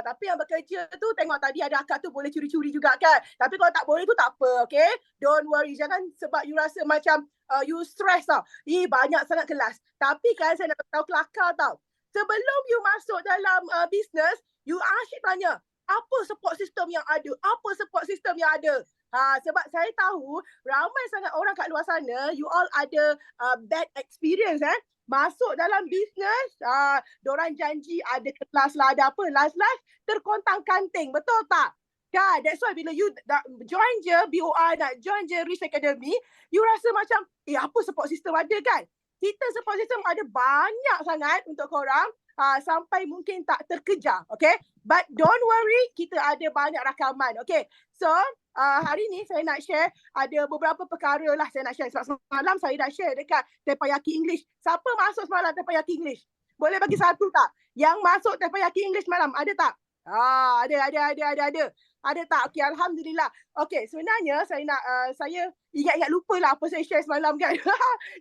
Tapi yang bekerja tu tengok tadi ada akak tu boleh curi-curi juga kan? Tapi kalau tak boleh tu tak apa. Okay? Don't worry. Jangan sebab you rasa macam you stress tau. Banyak sangat kelas. Tapi kan saya nak tahu kelakar tau. Sebelum you masuk dalam business, you asyik tanya, apa support system yang ada? Apa support system yang ada? Sebab saya tahu ramai sangat orang kat luar sana, you all ada bad experience masuk dalam business, diorang janji ada kelas lah, ada apa, last terkontang-kanting, betul tak? Kan, that's why bila you join je BOR, nak join je Risk Academy, you rasa macam, apa support system ada kan? Kita support system ada banyak sangat untuk korang, sampai mungkin tak terkejar, okay? But don't worry, kita ada banyak rakaman, okay? So, hari ni saya nak share ada beberapa perkara lah saya nak share. Sebab semalam saya dah share dekat Teppanyaki English. Siapa masuk semalam Teppanyaki English? Boleh bagi satu tak? Yang masuk Teppanyaki English malam, ada tak? Ada. Ada tak? Okay, Alhamdulillah. Okay, sebenarnya saya ingat-ingat lupa lah apa saya share semalam kan.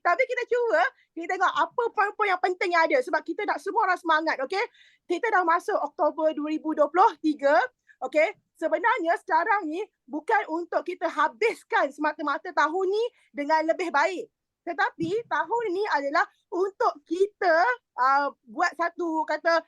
Tapi kita cuba, kita tengok apa poin-poin yang penting yang ada sebab kita nak semua orang semangat, okay? Kita dah masuk Oktober 2023, okay? Sebenarnya sekarang ni bukan untuk kita habiskan semata-mata tahun ni dengan lebih baik. Tetapi tahun ni adalah untuk kita buat satu kata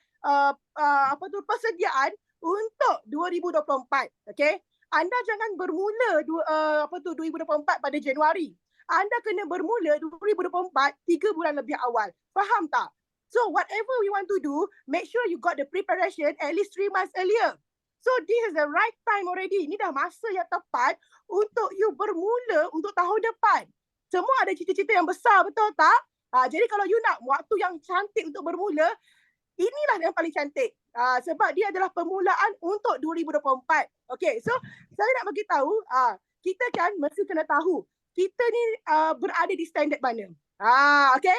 persediaan untuk 2024, okay? Anda jangan bermula 2024 pada Januari. Anda kena bermula 2024 3 bulan lebih awal. Faham tak? So whatever we want to do, make sure you got the preparation at least 3 months earlier. So this is the right time already. Ini dah masa yang tepat untuk you bermula untuk tahun depan. Semua ada cita-cita yang besar, betul tak? Jadi kalau you nak waktu yang cantik untuk bermula, inilah yang paling cantik. Sebab dia adalah permulaan untuk 2024. Okay, so saya nak bagi tahu, kita kan mesti kena tahu kita ni berada di standard mana. Okay,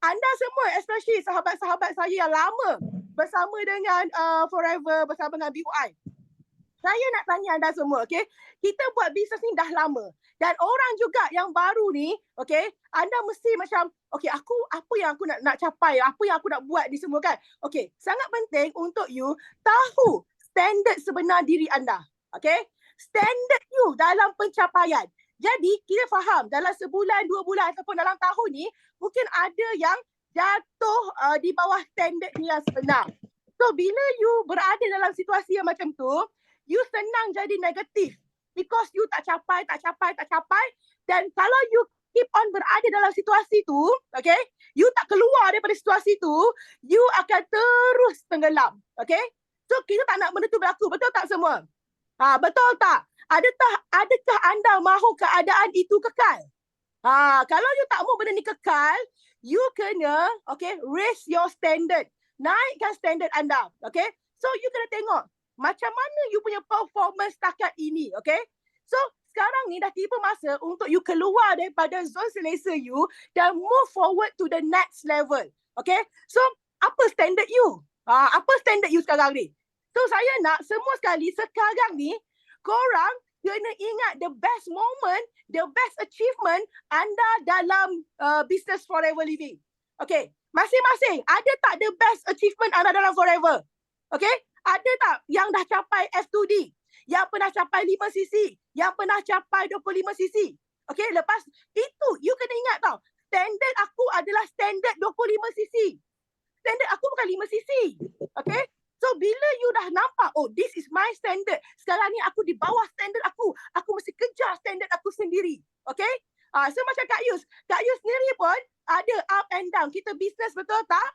anda semua, especially sahabat-sahabat saya yang lama bersama dengan Forever, bersama dengan BUI. Saya nak tanya anda semua, okay? Kita buat bisnes ni dah lama. Dan orang juga yang baru ni, okay? Anda mesti macam, okay, apa yang aku nak capai, apa yang aku nak buat ni semua kan? Okay, sangat penting untuk you tahu standard sebenar diri anda, okay? Standard you dalam pencapaian. Jadi, kita faham dalam sebulan, 2 bulan ataupun dalam tahun ni, mungkin ada yang jatuh di bawah standard ni yang sebenar. So, bila you berada dalam situasi yang macam tu, you senang jadi negatif because you tak capai. Dan kalau you keep on berada dalam situasi tu, okay, you tak keluar daripada situasi tu, you akan terus tenggelam, okay. So kita tak nak benda tu berlaku, betul tak semua? Betul tak? Adakah anda mahu keadaan itu kekal? Kalau you tak mahu benda ni kekal, you kena, okay, raise your standard. Naikkan standard anda, okay. So you kena tengok macam mana you punya performance setakat ini, okay? So, sekarang ni dah tiba masa untuk you keluar daripada zone selesa you dan move forward to the next level, okay? So, apa standard you? Apa standard you sekarang ni? So, saya nak semua sekali sekarang ni, korang kena ingat the best moment, the best achievement anda dalam business Forever Living. Okay, masing-masing, ada tak the best achievement anda dalam Forever? Okay? Ada tak yang dah capai F2D? Yang pernah capai 5cc? Yang pernah capai 25cc? Okay, lepas itu, you kena ingat tau. Standard aku adalah standard 25cc. Standard aku bukan 5cc. Okay? So, bila you dah nampak, oh, this is my standard. Sekarang ni aku di bawah standard aku. Aku mesti kejar standard aku sendiri. Okay? So, macam Kak Yus. Kak Yus sendiri pun ada up and down. Kita business, betul tak?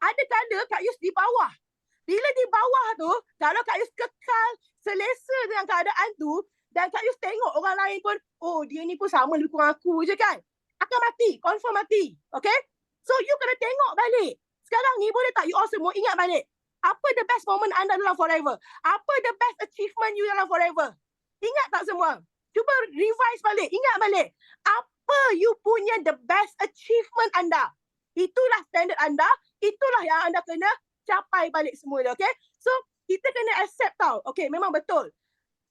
Ada kala Kak Yus di bawah. Bila di bawah tu, kalau Kak Yus kekal selesa dengan keadaan tu, dan Kak Yus tengok orang lain pun, oh dia ni pun sama lebih kurang aku je kan, akan mati, confirm mati. Okay? So you kena tengok balik. Sekarang ni boleh tak you all semua ingat balik, apa the best moment anda dalam Forever? Apa the best achievement you dalam Forever? Ingat tak semua? Cuba revise balik, ingat balik. Apa you punya the best achievement anda? Itulah standard anda, itulah yang anda kena capai balik semua, okay? So, kita kena accept tau. Okay, memang betul.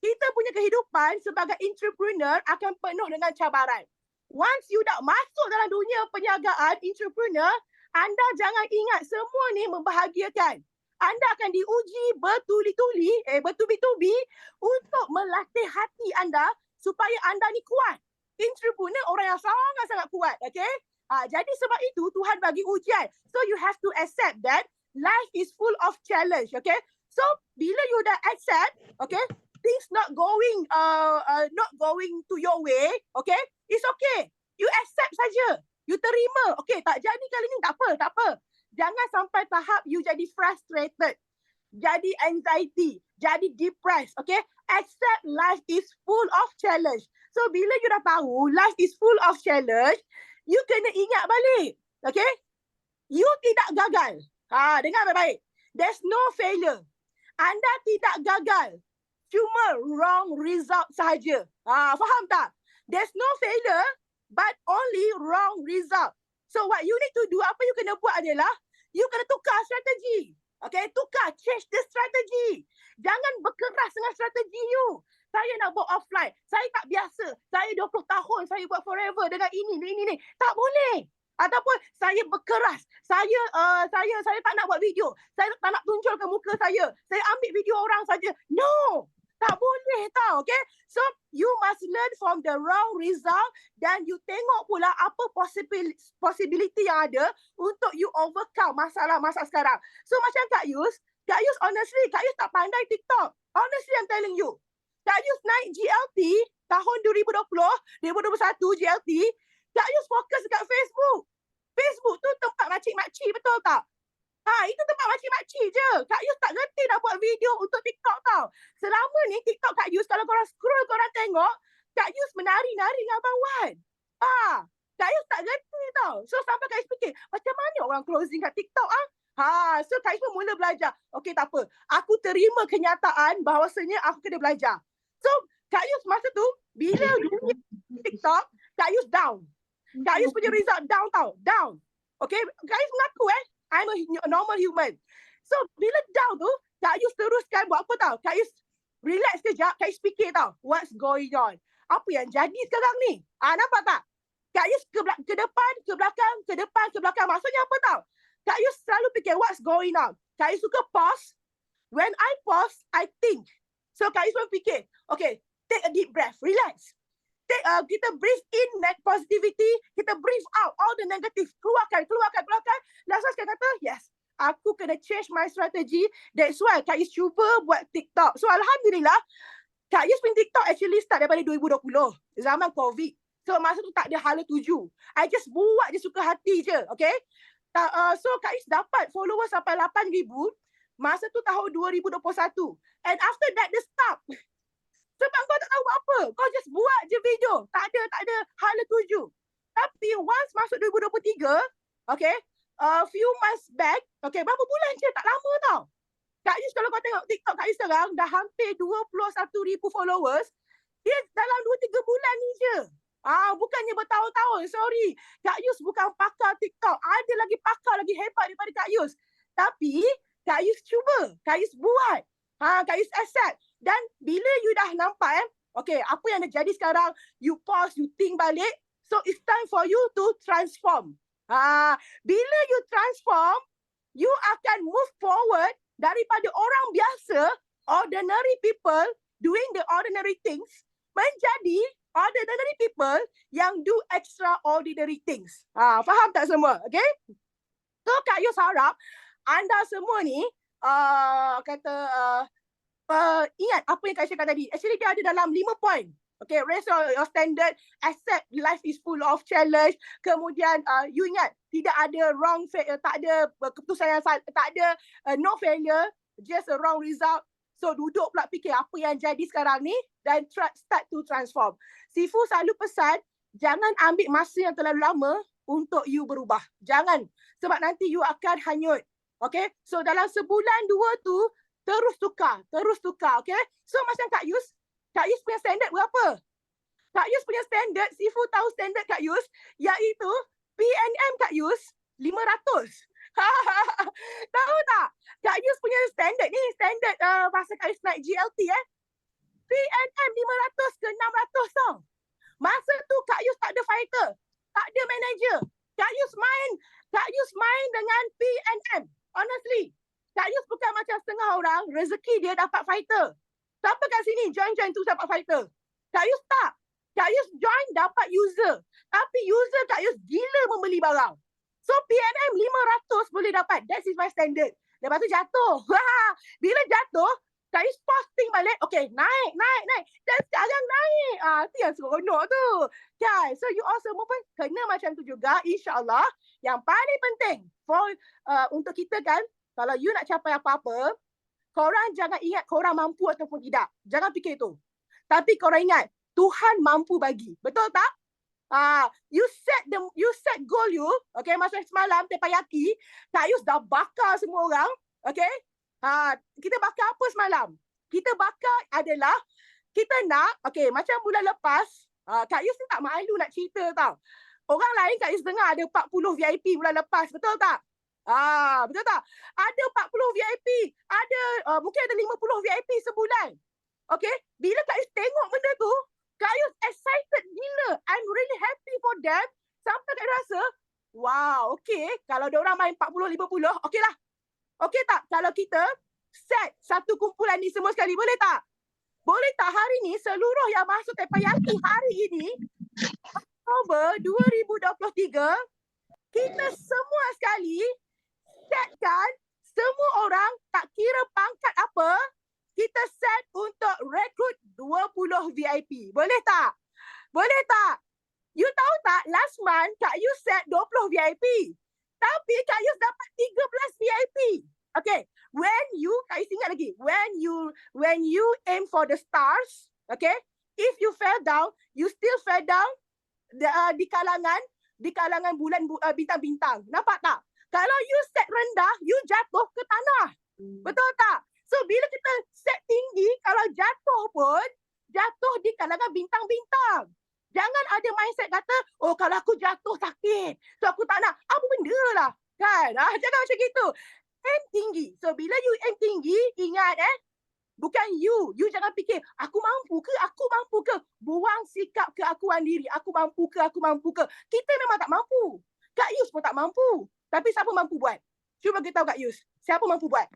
Kita punya kehidupan sebagai entrepreneur akan penuh dengan cabaran. Once you dah masuk dalam dunia perniagaan, entrepreneur, anda jangan ingat semua ni membahagiakan. Anda akan diuji bertubi-tubi untuk melatih hati anda supaya anda ni kuat. Entrepreneur orang yang sangat-sangat kuat, okay? Jadi sebab itu Tuhan bagi ujian. So, you have to accept that life is full of challenge, okay? So, bila you dah accept, okay, things not going to your way, okay? It's okay. You accept saja. You terima. Okay, tak jadi kali ni, tak apa. Jangan sampai tahap you jadi frustrated, jadi anxiety, jadi depressed, okay? Accept life is full of challenge. So, bila you dah tahu life is full of challenge, you kena ingat balik, okay? You tidak gagal. Dengar baik-baik. There's no failure. Anda tidak gagal. Cuma wrong result sahaja. Faham tak? There's no failure, but only wrong result. So what you need to do, apa you kena buat adalah, you kena tukar strategi. Okay, change the strategy. Jangan berkeras dengan strategi you. saya nak buat offline. Saya tak biasa. Saya 20 tahun saya buat forever dengan ini. Tak boleh. Ataupun saya berkeras. Saya tak nak buat video. Saya tak nak tunjukkan muka saya. Saya ambil video orang saja. No. Tak boleh tau, okay? So, you must learn from the wrong result dan you tengok pula apa possibility yang ada untuk you overcome masalah-masalah sekarang. So, macam Kak Yus honestly, Kak Yus tak pandai TikTok. Honestly, I'm telling you. Kak Yus naik GLT tahun 2020, 2021 GLT, Kak Yus fokus dekat Facebook. Facebook tu tempat makcik-makcik, betul tak? Itu tempat makcik-makcik je. Kak Yus tak ngerti nak buat video untuk TikTok tau. Selama ni TikTok Kak Yus, kalau korang scroll, korang tengok, Kak Yus menari-nari dengan Abang Wan. Kak Yus tak ngerti tau. So sampai Kak Yus fikir, macam mana orang closing kat TikTok so Kak Yus pun mula belajar. Okey, tak apa. Aku terima kenyataan bahawasanya aku kena belajar. So Kak Yus masa tu, bila dunia TikTok, Kak Yus down. Kak Yus punya result down tau. Down. Okay, Kak Yus mengaku I'm a normal human. So, bila down tu, Kak Yus teruskan buat apa tau? Kak Yus relax kejap, Kak Yus fikir tau, what's going on? Apa yang jadi sekarang ni? Nampak tak? Kak Yus ke depan, ke belakang, ke depan, ke belakang. Maksudnya apa tau? Kak Yus selalu fikir, what's going on? Kak Yus suka pause. When I pause, I think. So, Kak Yus pun fikir, okay, take a deep breath, relax. Kita breathe in positivity, kita breathe out all the negative, keluarkan. Last one kata, yes, aku kena change my strategy. That's why Kak Yus cuba buat TikTok. So Alhamdulillah, Kak Yus punya TikTok actually start daripada 2020, zaman COVID. So masa tu tak ada hala tuju. I just buat je suka hati je, okay? So Kak Yus dapat followers sampai 8,000 masa tu tahun 2021. And after that, dia stop. Sebab kau tak tahu buat apa. Kau just buat je video. Tak ada hala tuju. Tapi once masuk 2023, okay, few months back, okay, berapa bulan je, tak lama tau. Kak Yus kalau kau tengok TikTok Kak Yus sekarang, dah hampir 21,000 followers. Dia dalam 2-3 bulan ni je. Bukannya bertahun-tahun, sorry. Kak Yus bukan pakar TikTok. Ada lagi pakar lagi hebat daripada Kak Yus. Tapi, Kak Yus cuba. Kak Yus buat. Kak Yus accept. Dan bila you dah nampak okay, apa yang dah jadi sekarang, you pause, you think balik. So it's time for you to transform. Bila you transform, you akan move forward daripada orang biasa, ordinary people doing the ordinary things, menjadi ordinary people yang do extraordinary things. Faham tak semua? Okay? So Kak Yus harap anda semua ni ingat apa yang Kak Yus cakap tadi. Actually dia ada dalam 5 point. Okay, raise your standard, accept life is full of challenge. Kemudian you ingat tidak ada wrong, tak ada keputusan yang tak ada no failure, just a wrong result. So duduk pula fikir apa yang jadi sekarang ni dan start to transform. Sifu selalu pesan, jangan ambil masa yang terlalu lama untuk you berubah. Jangan, sebab nanti you akan hanyut. Okay, so dalam sebulan 2 tu terus tukar, okay. So macam Kak Yus punya standard berapa? Kak Yus punya standard, Sifu tahu standard Kak Yus, iaitu PNM Kak Yus 500. Tahu tak? Kak Yus punya standard ni, standard masa Kak Yus naik GLT PNM 500 ke 600 tau. Masa tu Kak Yus tak ada fighter, tak ada manager. Kak Yus main dengan PNM. Honestly, Kak Yus bukan macam setengah orang, rezeki dia dapat fighter. Siapa kat sini join tu dapat fighter? Kak Yus tak. Kak Yus join dapat user. Tapi user Kak Yus gila membeli barang. So PNM 500 boleh dapat. That is my standard. Lepas tu jatuh. Bila jatuh, Kak Yus posting balik. Okay, naik. Dan sekarang naik. Itu yang seronok tu. Okay, so you all semua pun kena macam tu juga. InsyaAllah. Yang paling penting untuk kita kan, kalau you nak capai apa-apa, korang jangan ingat korang mampu ataupun tidak. Jangan fikir tu. Tapi korang ingat, Tuhan mampu bagi. Betul tak? You set goal you. Okay, masa semalam Tepayaki, Kak Yus dah bakar semua orang. Okay. Kita bakar apa semalam? Kita bakar adalah, kita nak, okay, macam bulan lepas, Kak Yus ni tak malu nak cerita tau. Orang lain Kak Yus dengar ada 40 VIP bulan lepas. Betul tak? Betul tak? Ada 40 VIP, ada mungkin ada 50 VIP sebulan. Okay, bila Kak Yus tengok benda tu, Kak Yus excited gila. I'm really happy for them. Sampai Kak Yus rasa, wow, okay. Kalau dia orang main 40-50, okay lah. Okay tak? Kalau kita set satu kumpulan ni semua sekali, boleh tak? Boleh tak hari ni seluruh yang masuk Teppanyaki hari ini, Oktober 2023, kita semua sekali setkan semua orang, tak kira pangkat apa, kita set untuk rekrut 20 VIP. Boleh tak? Boleh tak? You tahu tak, last month Kak Yus set 20 VIP. Tapi Kak Yus dapat 13 VIP. Okay, when you, Kak Yus ingat lagi, when you aim for the stars, okay, if you fell down, you still fell down di kalangan bulan bintang-bintang. Nampak tak? Kalau you set rendah, you jatuh ke tanah. Betul tak? So bila kita set tinggi, kalau jatuh pun, jatuh di kalangan bintang-bintang. Jangan ada mindset kata, oh kalau aku jatuh sakit, so aku tak nak. Apa benda lah. Kan? Jangan macam gitu. Aim tinggi. So bila you aim tinggi, ingat bukan you. You jangan fikir, aku mampu ke? Aku mampu ke? Buang sikap keakuan diri. Aku mampu ke? Aku mampu ke? Kita memang tak mampu. Kak Yus pun tak mampu. Tapi siapa mampu buat? Cuba kita tahu Kak Yus. Siapa mampu buat?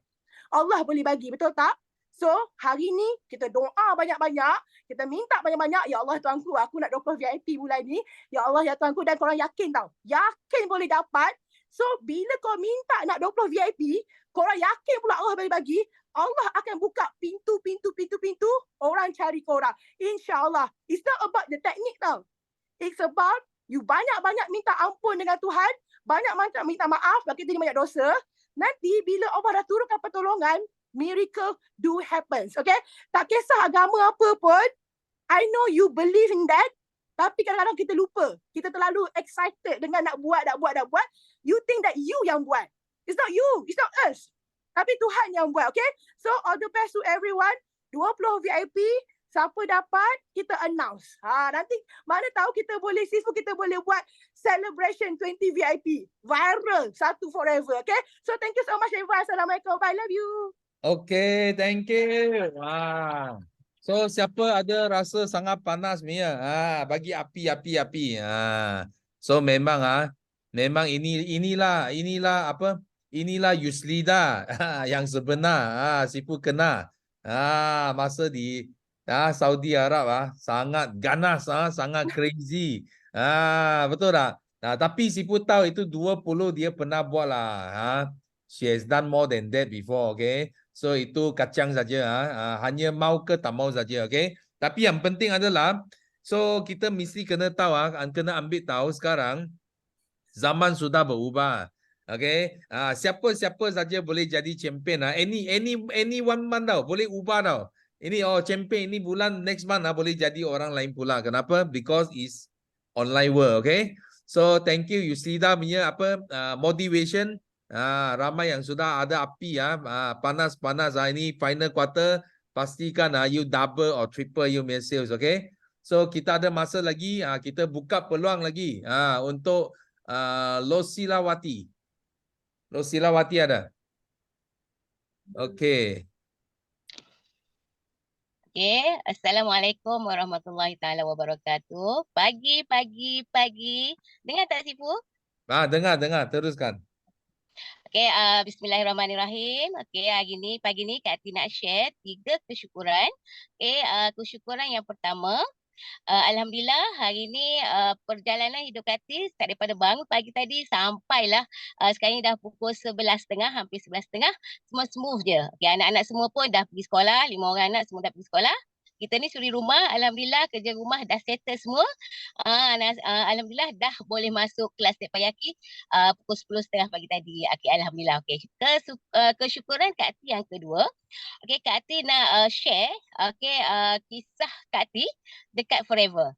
Allah boleh bagi. Betul tak? So, hari ni kita doa banyak-banyak. Kita minta banyak-banyak. Ya Allah Tuanku, aku nak 20 VIP bulan ni. Ya Allah ya Tuanku. Dan korang yakin tau. Yakin boleh dapat. So, bila kau minta nak 20 VIP, korang yakin pula Allah boleh bagi. Allah akan buka pintu. Orang cari korang. InsyaAllah. It's not about the technique tau. It's about you banyak-banyak minta ampun dengan Tuhan. Banyak-banyak minta maaf. Sebab kita ni banyak dosa. Nanti bila Allah dah turunkan pertolongan, miracle do happens. Okay? Tak kisah agama apa pun. I know you believe in that. Tapi kadang-kadang kita lupa. Kita terlalu excited dengan nak buat. You think that you yang buat. It's not you. It's not us. Tapi Tuhan yang buat. Okay? So all the best to everyone. 20 VIP. Siapa dapat, kita announce. Nanti mana tahu kita boleh buat celebration 20 VIP. Viral. Satu forever. Okay? So thank you so much everyone. Assalamualaikum. I love you. Okay, thank you. So siapa ada rasa sangat panas Mia? Bagi api. So memang inilah apa? Inilah Yuslida yang sebenar. Sipu kena. Masa di Saudi Arab sangat ganas, sangat crazy. Betul tak? Tapi Sipu tahu itu 20 dia pernah buat lah. She has done more than that before, okay? So itu kacang saja, hanya mau ke tak mau saja, okay? Tapi yang penting adalah, so kita mesti kena tahu, kena ambil tahu sekarang zaman sudah berubah, okay? Siapa saja boleh jadi champion, any one month tau, boleh ubah tau. Ini champion ini bulan next month boleh jadi orang lain pula. Kenapa? Because it's online world, okay? So thank you Yuslida punya motivation. Ramai yang sudah ada api panas ini final quarter, pastikan you double or triple you punya sales, okay? So kita ada masa lagi, kita buka peluang lagi untuk Losilawati ada. Okay. Okay, Assalamualaikum warahmatullahi taala wabarakatuh. Pagi. Dengar tak Sifu? Dengar, teruskan. Okay, bismillahirrahmanirrahim. Okay, pagi ni Kak Ati nak share 3 kesyukuran. Okay, kesyukuran yang pertama, Alhamdulillah hari ni perjalanan hidup Kak Ati start daripada bangun pagi tadi sampailah sekarang ni dah pukul 11.30, hampir 11.30. Semua smooth je. Okay, anak-anak semua pun dah pergi sekolah, 5 orang anak semua dah pergi sekolah. Kita ni suri rumah, Alhamdulillah kerja rumah dah settle semua. Alhamdulillah dah boleh masuk kelas Teppanyaki pukul 10.30 pagi tadi. Okay, Alhamdulillah. Okay. Kesyukuran Kak Ati yang kedua. Okay, Kak Ati nak share kisah Kak Ati dekat Forever.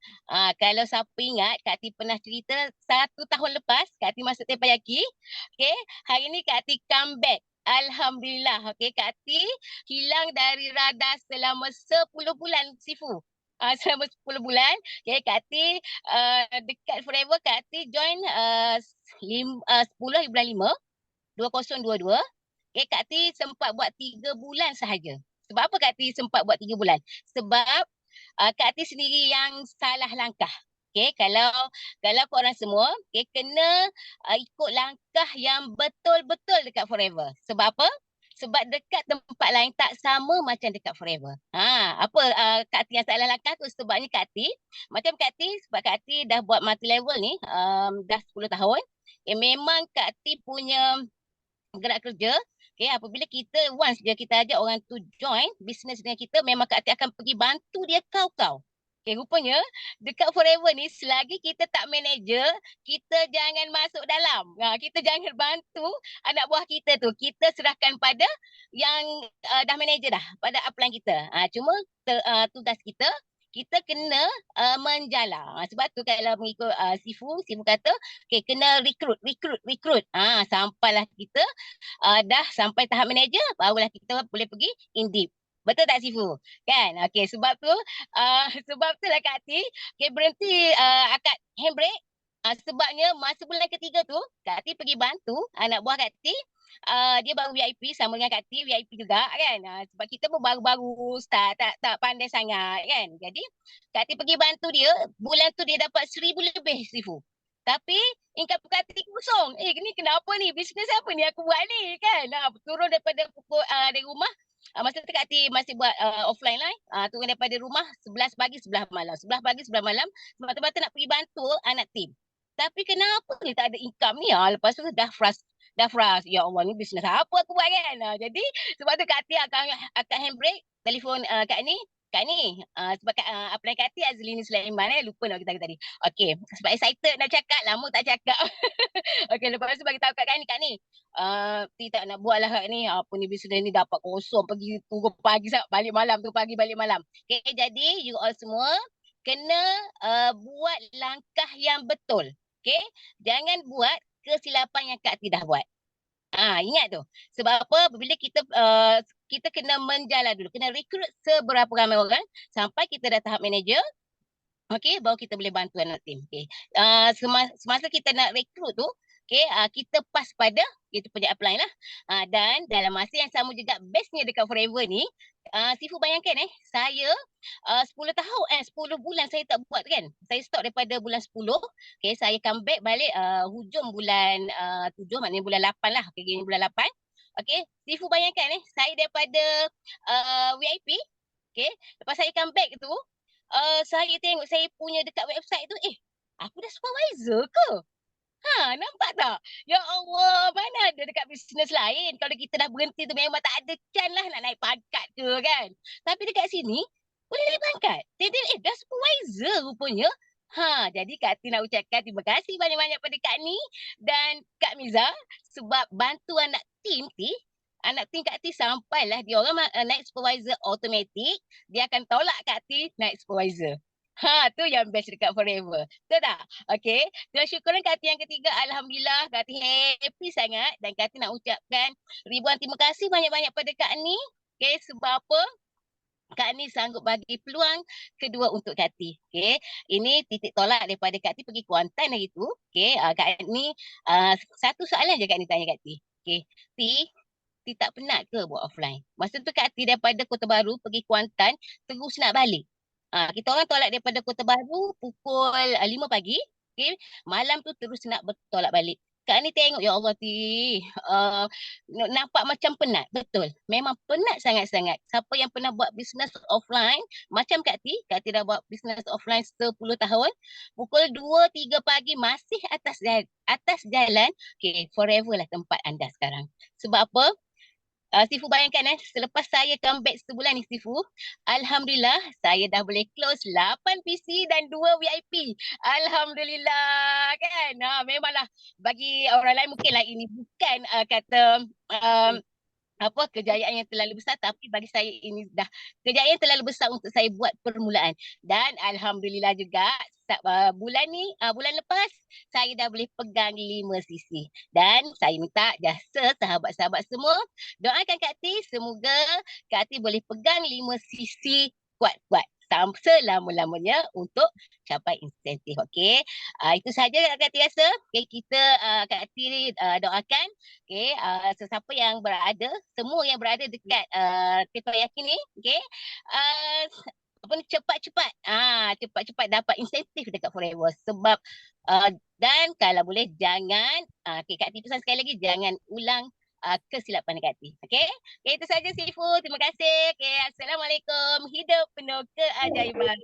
Kalau siapa ingat, Kak Ati pernah cerita 1 tahun lepas Kak Ati masuk Teppanyaki. Okay, hari ni Kak Ati come back. Alhamdulillah. Okay, Kak Ati hilang dari radar selama 10 bulan Sifu. Selama 10 bulan. Okay, Kak Ati dekat Forever Kak Ati join 10 bulan 5 2022. Okay, Kak Ati sempat buat 3 bulan sahaja. Sebab apa Kak Ti sempat buat 3 bulan? Sebab Kak Ti sendiri yang salah langkah. Okay, kalau korang semua kena ikut langkah yang betul-betul dekat Forever. Sebab apa? Sebab dekat tempat lain tak sama macam dekat Forever. Apa Kak Ti yang salah langkah tu? Sebabnya Kak Ti, macam Kak Ti, sebab Kak Ti dah buat multi level ni dah 10 tahun. Memang Kak Ti punya gerak kerja, apabila kita once je kita ajak orang tu join bisnes dengan kita, memang Kak Ti akan pergi bantu dia kau-kau. Rupanya dekat Forever ni selagi kita tak manager, kita jangan masuk dalam. Kita jangan bantu anak buah kita tu. Kita serahkan pada yang dah manager dah, pada upline kita. Cuma tugas kita kena menjala. Sebab tu kalau mengikut Sifu kata, kena recruit. Sampailah kita dah sampai tahap manager, barulah kita boleh pergi in deep. Betul tak Sifu? Kan? Okey, sebab tu lah Kak Ti berhenti akad handbrake. Sebabnya masa bulan ketiga tu Kak Ti pergi bantu anak buah Kak Ti. Dia baru VIP sama dengan Kak Ti, VIP juga kan. Sebab kita pun baru-baru start, tak pandai sangat kan. Jadi Kak Ti pergi bantu dia, bulan tu dia dapat 1,000 lebih Sifu. Tapi income Kak Ti kosong. Ni kenapa ni? Bisnes apa ni aku buat ni kan? Turun daripada pukul dari rumah. Masa tu Kak Ti masih buat offline line. Turun daripada rumah 11 pagi 11 malam. 11 pagi 11 malam. Semata-mata nak pergi bantu anak tim. Tapi kenapa ni tak ada income ni? Lepas tu dah frust. Ya Allah, ni bisnes apa aku buat kan? Jadi sebab tu Kak Ti akan handbrake. Telefon Kak ni. Sebab apply Kak Ti Azlini Sulaiman lupa nak kita tadi. Okey, sebab excited nak cakap, lama tak cakap. Okey, lepas tu bagi tahu Kak ni. Ti tak nak buat lah Kak ni. Apa ni bisnes ni dapat kosong, pergi turun pagi balik malam, tu pagi balik malam. Okey, jadi you all semua kena buat langkah yang betul. Okey, jangan buat kesilapan yang Kak Ti dah buat. Ingat tu. Sebab apa? Bila kita kena menjala dulu. Kena rekrut seberapa ramai orang sampai kita dah tahap manager. Okey, baru kita boleh bantu anak tim. Okey. Semasa kita nak rekrut tu, okey, kita pas pada kita punya upline lah. Dan dalam masa yang sama juga bestnya dekat Forever ni, Sifu bayangkan saya 10 bulan saya tak buat kan. Saya stop daripada bulan 10. Okey, saya come back balik hujung bulan 7, maknanya bulan 8 lah. Okey, gini bulan 8. Okey, Sifu bayangkan saya daripada VIP. Okey, lepas saya come back tu, saya tengok saya punya dekat website tu, aku dah supervisor ke? Nampak tak? Ya Allah, mana ada dekat bisnes lain. Kalau kita dah berhenti tu memang tak ada chance lah nak naik pangkat ke kan. Tapi dekat sini, boleh naik pangkat. Jadi, dah supervisor rupanya. Jadi Kak Ti nak ucapkan terima kasih banyak-banyak pada Kak Ni dan Kak Miza sebab bantu anak tim Kak Ti sampailah dia orang naik supervisor automatic, dia akan tolak Kak Ti naik supervisor. Tu yang best dekat Forever. Betul tak? Okey. Terima syukuran Kak Ti yang ketiga. Alhamdulillah Kak Ti happy sangat dan Kak Ti nak ucapkan ribuan terima kasih banyak-banyak pada Kak Ni. Okey, sebab apa? Kak Ni sanggup bagi peluang kedua untuk Kak Ti. Okey. Ini titik tolak daripada Kak Ti pergi Kuantan hari tu. Okey, Kak Ni satu soalan je Kak Ni tanya Kak Ti. Okey. Ti tak penat ke buat offline? Masa tu Kak Ti daripada Kota Baru pergi Kuantan terus nak balik. Kita orang tolak daripada Kota Baru pukul 5 pagi. Okay. Malam tu terus nak bertolak balik. Kak Ni tengok, ya Allah Ti. Nampak macam penat. Betul. Memang penat sangat-sangat. Siapa yang pernah buat bisnes offline, macam Kak Ti dah buat bisnes offline 10 tahun. Pukul 2-3 pagi masih atas jalan. Okay, Forever lah tempat anda sekarang. Sebab apa? Sifu bayangkan selepas saya comeback sebulan ni Sifu, Alhamdulillah saya dah boleh close 8 PC dan 2 VIP. Alhamdulillah kan. Memanglah bagi orang lain mungkinlah ini bukan kata kejayaan yang terlalu besar, tapi bagi saya ini dah kejayaan yang terlalu besar untuk saya buat permulaan. Dan Alhamdulillah juga bulan lepas saya dah boleh pegang 5 CC. Dan saya minta jasa sahabat-sahabat semua doakan Kak Ti, semoga Kak Ti boleh pegang 5 CC kuat-kuat. selama-lamanya untuk capai insentif. Okey. Itu saja Kak Tiri rasa. Okey, kita Kak Tiri doakan sesiapa yang berada, semua yang berada dekat Teppanyaki ni, okey. Cepat-cepat cepat-cepat dapat insentif dekat Forever sebab dan kalau boleh jangan Kak Tiri pesan sekali lagi, jangan ulang kesilapan negatif. Okey. Itu saja Sifu. Terima kasih. Okey, assalamualaikum. Hidup penuh keajaiban.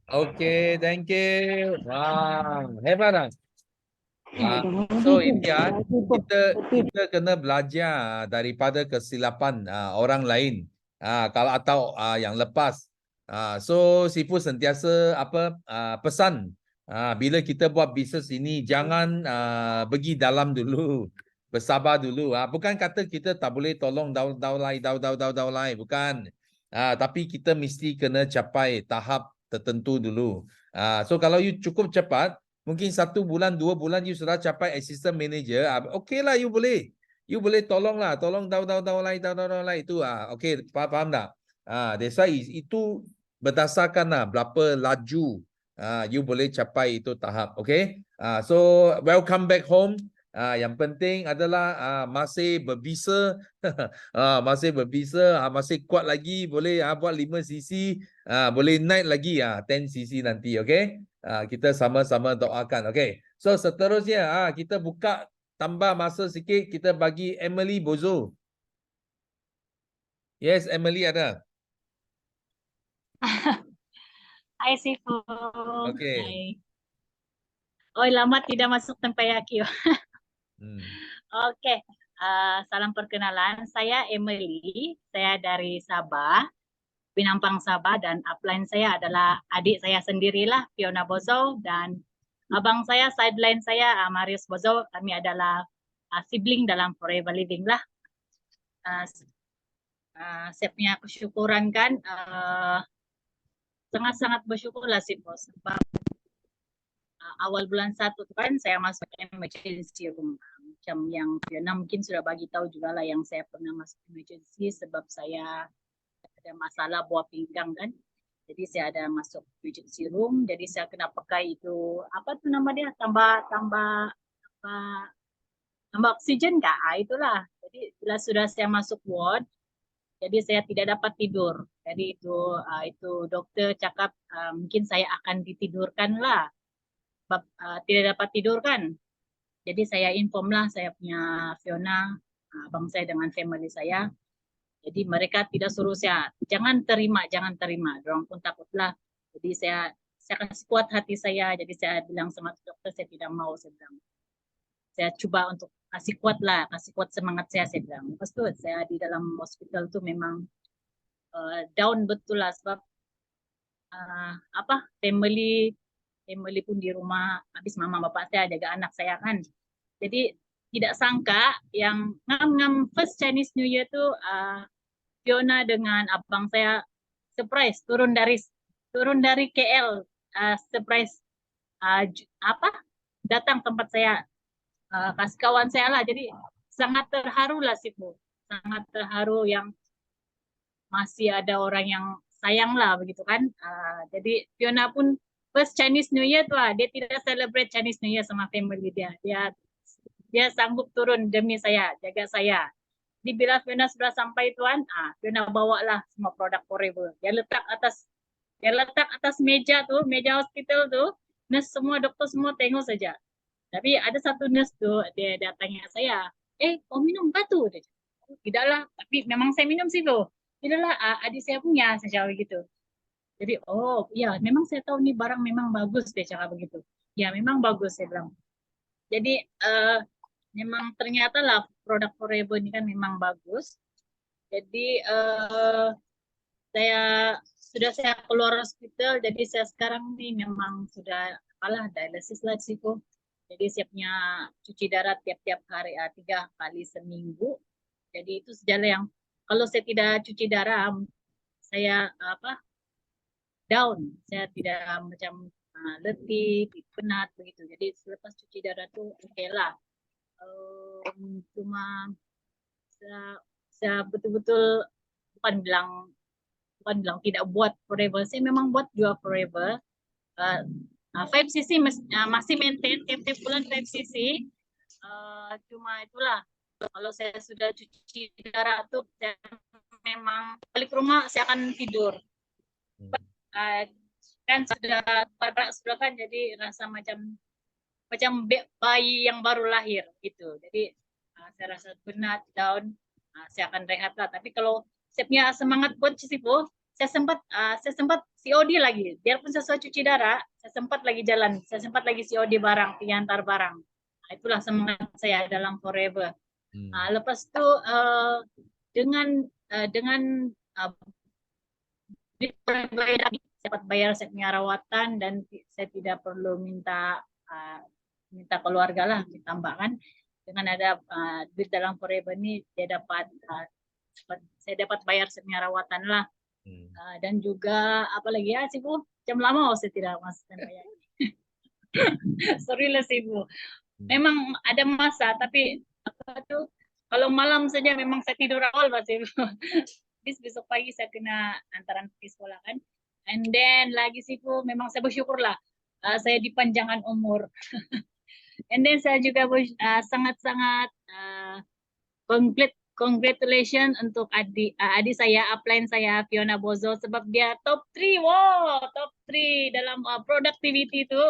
Okay, thank you. Wow, hebat lah. So ini ya, kita kena belajar daripada kesilapan orang lain. Atau yang lepas. So Sifu sentiasa pesan bila kita buat bisnes ini jangan pergi dalam dulu. Bersabar dulu. Bukan kata kita tak boleh tolong daulai, bukan. Tapi kita mesti kena capai tahap tertentu dulu. So kalau you cukup cepat, mungkin 1 bulan, 2 bulan you sudah capai assistant manager, okey lah you boleh. You boleh tolong daulai itu. Okey, faham tak? That's why itu berdasarkan berapa laju you boleh capai itu tahap. Okey. So welcome back home. Yang penting adalah masih berbisa, masih kuat lagi, boleh buat 5 cc, boleh naik lagi 10 cc nanti, okey? Kita sama-sama doakan, okey? So seterusnya kita buka tambah masa sikit, kita bagi Emily Bozo. Yes, Emily ada. Hai Sifu. Okey. Hai. Oh, lama tidak masuk Teppanyaki. Oke, salam perkenalan. Saya Emily, saya dari Sabah, Penampang Sabah, dan upline saya adalah adik saya sendirilah, Fiona Bozo, dan abang saya, sideline saya, Marius Bozo. Kami adalah sibling dalam Forever Living lah. Saya punya kesyukuran kan, sangat-sangat bersyukur lah sih bos, sebab awal bulan 1 kan saya masuk emergency room. Macam yang Fiona mungkin sudah bagi tahu juga lah yang saya pernah masuk emergency sebab saya ada masalah buah pinggang kan. Jadi saya ada masuk emergency room, jadi saya kena pakai itu apa tu nama dia, tambah oksigen kah? Itulah. Jadi bila sudah saya masuk ward, jadi saya tidak dapat tidur. Jadi itu dokter cakap mungkin saya akan ditidurkan lah. Sebab tidak dapat tidur kan. Jadi saya inform lah saya punya Fiona, abang saya dengan family saya. Jadi mereka tidak suruh saya, jangan terima. Dorang pun takutlah. Jadi saya kasih kuat hati saya. Jadi saya bilang sama dokter saya tidak mau, saya bilang. Saya coba untuk kasih kuat lah, kasih kuat semangat saya bilang. Lepas tu saya di dalam hospital tu memang down betul lah sebab family pun di rumah, habis mama bapak saya jaga anak saya kan. Jadi tidak sangka yang ngam first Chinese New Year tu Fiona dengan abang saya surprise turun dari KL, surprise datang tempat saya, kasih kawan saya lah. Jadi sangat terharu lah sih Bu, sangat terharu yang masih ada orang yang sayang lah begitu kan. Jadi Fiona pun first Chinese New Year tu dia tidak celebrate Chinese New Year sama family dia sanggup turun demi saya, jaga saya. Jadi bila Fiona sudah sampai tuan, Fiona bawalah semua produk Forever. Dia letak atas meja hospital tu, nurse semua, doktor semua tengok saja. Tapi ada satu nurse tu dia tanya saya, kau minum kah tu? Tidaklah, tapi memang saya minum sih tu. Tidaklah, adik saya punya, saya jawab begitu. Jadi, oh ya memang saya tahu ni barang memang bagus, dia cakap begitu. Ya memang bagus, saya bilang. Jadi memang ternyata lah produk Forever ini kan memang bagus. Jadi saya keluar hospital, jadi saya sekarang ini memang sudah dialisis lah siku. Jadi saya punya cuci darah tiap-tiap hari 3 kali seminggu. Jadi itu sejalan yang kalau saya tidak cuci darah saya down, saya tidak macam letih, penat begitu. Jadi selepas cuci darah tuh oke lah. Cuma saya betul-betul bukan bilang tidak buat forever. Saya memang buat juga forever. 5cc masih maintain tiap-tiap bulan 5cc. Cuma itulah, kalau saya sudah cuci darah tuh saya memang balik rumah saya akan tidur. Kan sudah kan, jadi rasa macam bayi yang baru lahir gitu. Jadi saya rasa benar down, saya akan rehat lah. Tapi kalau saya punya semangat buat Sipo, saya sempat COD lagi. Biarpun saya sudah cuci darah, saya sempat lagi jalan, saya sempat lagi COD barang, antar barang. Itulah semangat saya dalam forever. Lepas itu dengan saya dapat bayar saya punya rawatan dan saya tidak perlu minta keluarga lah ditambahkan. Dengan ada duit dalam forever ini saya dapat bayar saya punya rawatan lah. Dan juga apa lagi ya sih Bu, jam lama saya tidak masukkan bayar. Sorry lah sih Bu. Memang ada masa, tapi apa tuh, kalau malam saja memang saya tidur awal pasti. Besok pagi saya kena antaran pergi sekolah kan. And then lagi sih Bu, memang saya bersyukur lah saya dipanjangkan umur. And then saya juga sangat-sangat congratulations untuk adik saya, upline saya Fiona Bozo, sebab dia top 3. Wow, top 3 dalam productivity itu.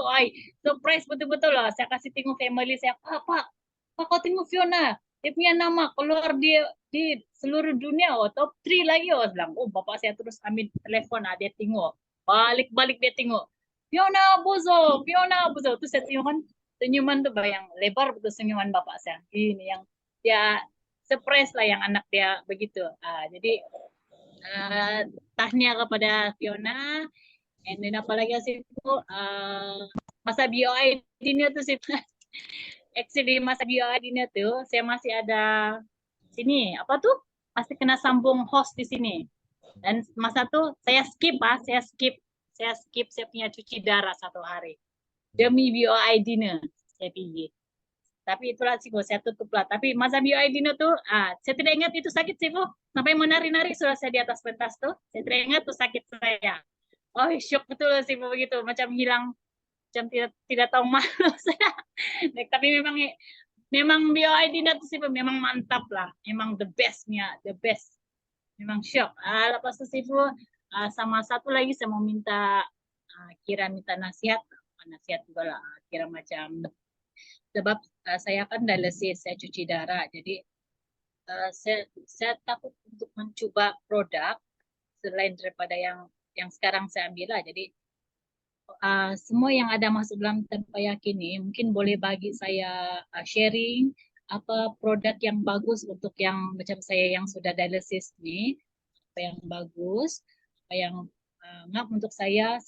Surprise betul-betul lah. Saya kasih tengok family saya, Pak, kau tengok Fiona, dia punya nama keluar dia di seluruh dunia, top 3 lagi. Bilang, bapak saya terus ambil telepon, dia tengok, balik-balik dia tengok, Fiona Bozo. Terus saya tengok kan, senyuman tuh bayang lebar betul senyuman bapak saya. Ini yang dia surprise lah yang anak dia begitu. Jadi tahniah kepada Fiona. And then apalagi sih Bu, masa BOID-nya tuh sih. Actually masa BOID-nya tuh saya masih ada sini apa tuh, masih kena sambung host di sini. Dan masa tuh saya skip saya punya cuci darah 1 hari demi BOID-nya saya pergi. Tapi itulah sih Bu, saya tutup lah. Tapi masa BOID-nya tuh, saya tidak ingat itu sakit sih Bu. Sampai menari-nari sudah saya di atas pentas tuh, saya tidak ingat tuh sakit saya. Syok betul sih Bu begitu, macam hilang, macam tidak tahu malu saya. Tapi memang BOID-nya tuh sih Bu, memang mantap lah, memang the best-nya, the best. Memang syok. Lepas itu sih Bu, sama satu lagi saya mau minta, kira minta nasihat juga lah, kira macam. Sebab saya kan dialisis, saya cuci darah, jadi saya takut untuk mencoba produk selain daripada yang sekarang saya ambil lah. Jadi semua yang ada masuk dalam tanpa yakin ini mungkin boleh bagi saya sharing apa produk yang bagus untuk yang macam saya yang sudah dialisis nih, apa yang bagus, apa yang ngap untuk saya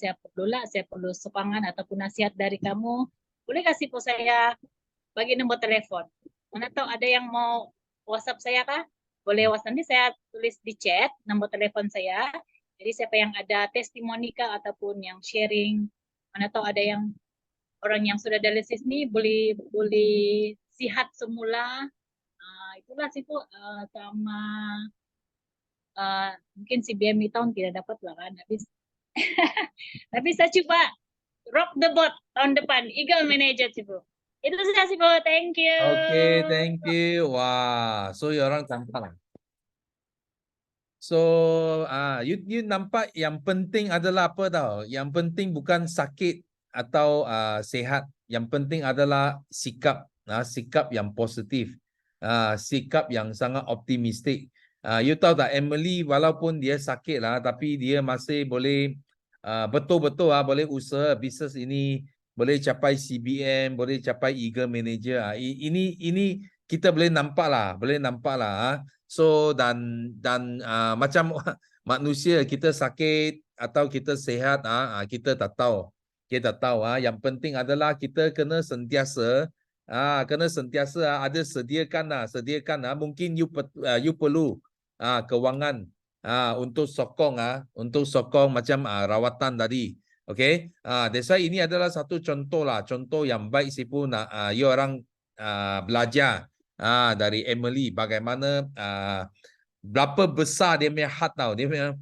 perlu sokongan ataupun nasihat dari kamu. Boleh kasih po saya bagi nomor telepon. Mana tahu ada yang mau WhatsApp saya kah? Boleh WhatsApp, nanti saya tulis di chat nomor telepon saya. Jadi siapa yang ada testimoni kah ataupun yang sharing, mana tahu ada yang orang yang sudah dialisis nih boleh sihat semula. Itulah sih Bu, sama mungkin si BMI tahun tidak dapat lah kan habis. Tapi saya coba rock the boat tahun depan, Eagle Manager sih Bu. Itu saja sih Bu, thank you. Okay, thank you. Wah, so orang tampak lah. So, you nampak yang penting adalah apa tahu? Yang penting bukan sakit atau sehat. Yang penting adalah sikap, sikap yang positif, sikap yang sangat optimistik. You tahu tak, Emily walaupun dia sakit lah, tapi dia masih boleh betul-betul boleh usaha bisnes ini, boleh capai CBM, boleh capai Eagle Manager. Ini kita boleh nampak lah. So dan macam manusia kita sakit atau kita sehat, kita tak tahu. Yang penting adalah kita kena sentiasa ada sediakan mungkin you perlu kewangan untuk sokong macam rawatan tadi. Okay, that's why ini adalah satu contoh yang baik sih pun you orang belajar dari Emily bagaimana berapa besar dia punya heart tahu, dia punya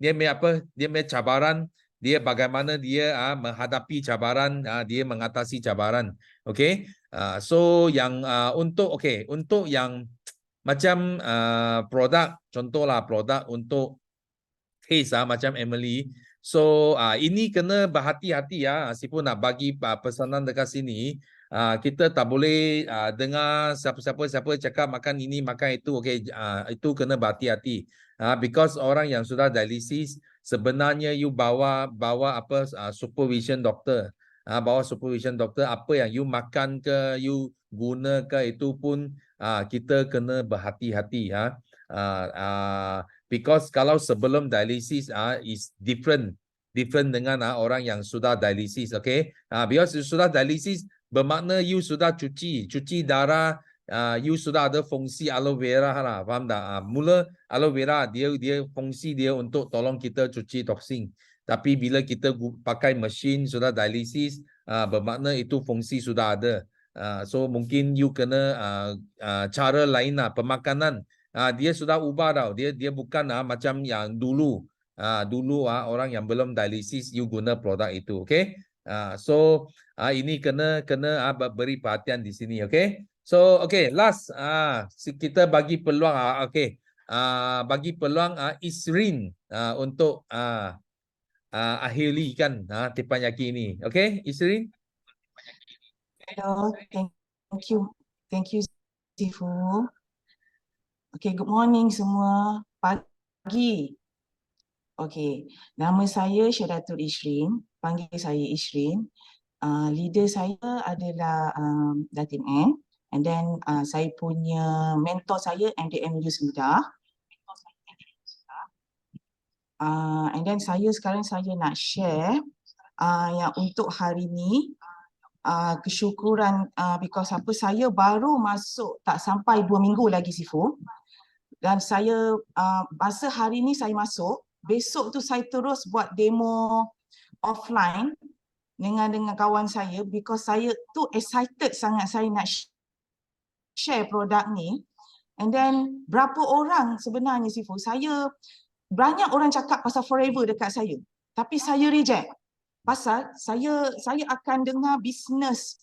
dia punya apa, dia punya cabaran, dia bagaimana dia menghadapi cabaran, dia mengatasi cabaran. Okay, so yang untuk yang macam produk, contohlah produk untuk case macam Emily. So ini kena berhati-hati ya. Siapa nak bagi pesanan dekat sini, kita tak boleh dengar siapa cakap makan ini makan itu. Okay, itu kena berhati-hati. Because orang yang sudah dialisis sebenarnya you bawa apa supervision doktor. Bawa supervision doktor, apa yang you makan ke, you guna ke, itu pun kita kena berhati-hati ya. Because kalau sebelum dialisis is different dengan orang yang sudah dialisis. Okay, because sudah dialisis bermakna you sudah cuci darah, you sudah ada fungsi aloe vera lah, faham tak? Mula aloe vera dia fungsi dia untuk tolong kita cuci toksin. Tapi bila kita pakai mesin sudah dialisis, bermakna itu fungsi sudah ada. So mungkin you kena cara lain lah, pemakanan. Dia sudah ubah tau. Dia bukan macam yang dulu. Dulu orang yang belum dialisis you guna produk itu. Okay. So ini kena beri perhatian di sini. Okay. So okay, last kita bagi peluang. Okay. Bagi peluang Isrin untuk akhiri kan tipan yaki ini. Okay, Isrin. Hello, thank you, Sifu. Okay, good morning semua. Pagi. Okay, nama saya Syaratul Ishrin. Panggil saya Ishrin. Leader saya adalah Datin N. And then saya punya mentor saya MDM Yusmida. And then sekarang saya nak share yang untuk hari ni kesyukuran because saya baru masuk tak sampai 2 minggu lagi Sifu. Dan saya masa hari ni saya masuk, besok tu saya terus buat demo offline dengan kawan saya because saya tu excited sangat saya nak share produk ni. And then berapa orang sebenarnya Sifu, banyak orang cakap pasal Forever dekat saya. Tapi saya reject. Pasal saya akan dengar bisnes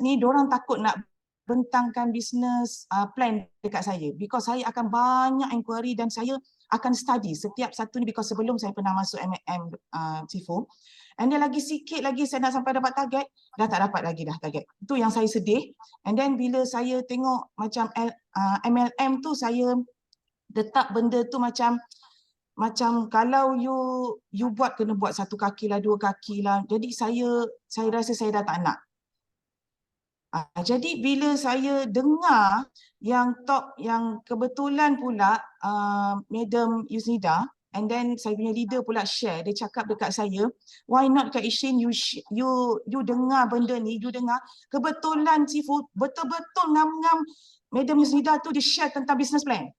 ni diorang takut nak bentangkan bisnes plan dekat saya because saya akan banyak inquiry dan saya akan study setiap satu ni because sebelum saya pernah masuk MLM Sifu. And then lagi sikit lagi saya nak sampai dapat target, dah tak dapat lagi dah target. Itu yang saya sedih. And then bila saya tengok macam MLM tu, saya letak benda tu macam kalau you buat kena buat 1 kaki lah, 2 kaki lah. Jadi saya rasa saya dah tak nak. Jadi bila saya dengar yang top, yang kebetulan pula Madam Yusnida, and then saya punya leader pula share, dia cakap dekat saya, why not Kak Ishrin, you dengar benda ni, you dengar. Kebetulan Sifu, betul-betul ngam-ngam Madam Yusnida tu dia share tentang business plan.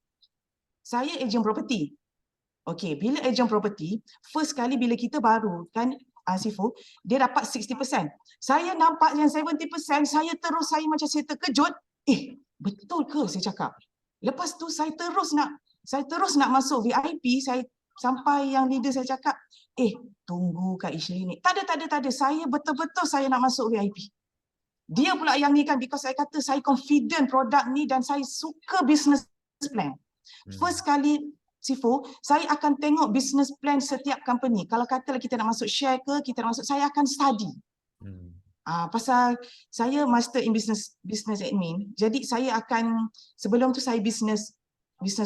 Saya agent property. Okay, bila agent property, first kali bila kita baru kan Sifu, dia dapat 60%. Saya nampak yang 70%, saya macam saya terkejut. Betul ke saya cakap? Lepas tu saya terus nak masuk VIP, saya sampai yang leader saya cakap, tunggu Kak Ishrin ni. Tak ada. Saya betul-betul saya nak masuk VIP. Dia pula yang ni kan, because saya kata saya confident produk ni dan saya suka business plan. First kali Sifu, saya akan tengok business plan setiap company. Kalau katalah kita nak masuk share ke, kita nak masuk, saya akan study. Pasal saya master in business admin. Jadi saya akan, sebelum tu saya business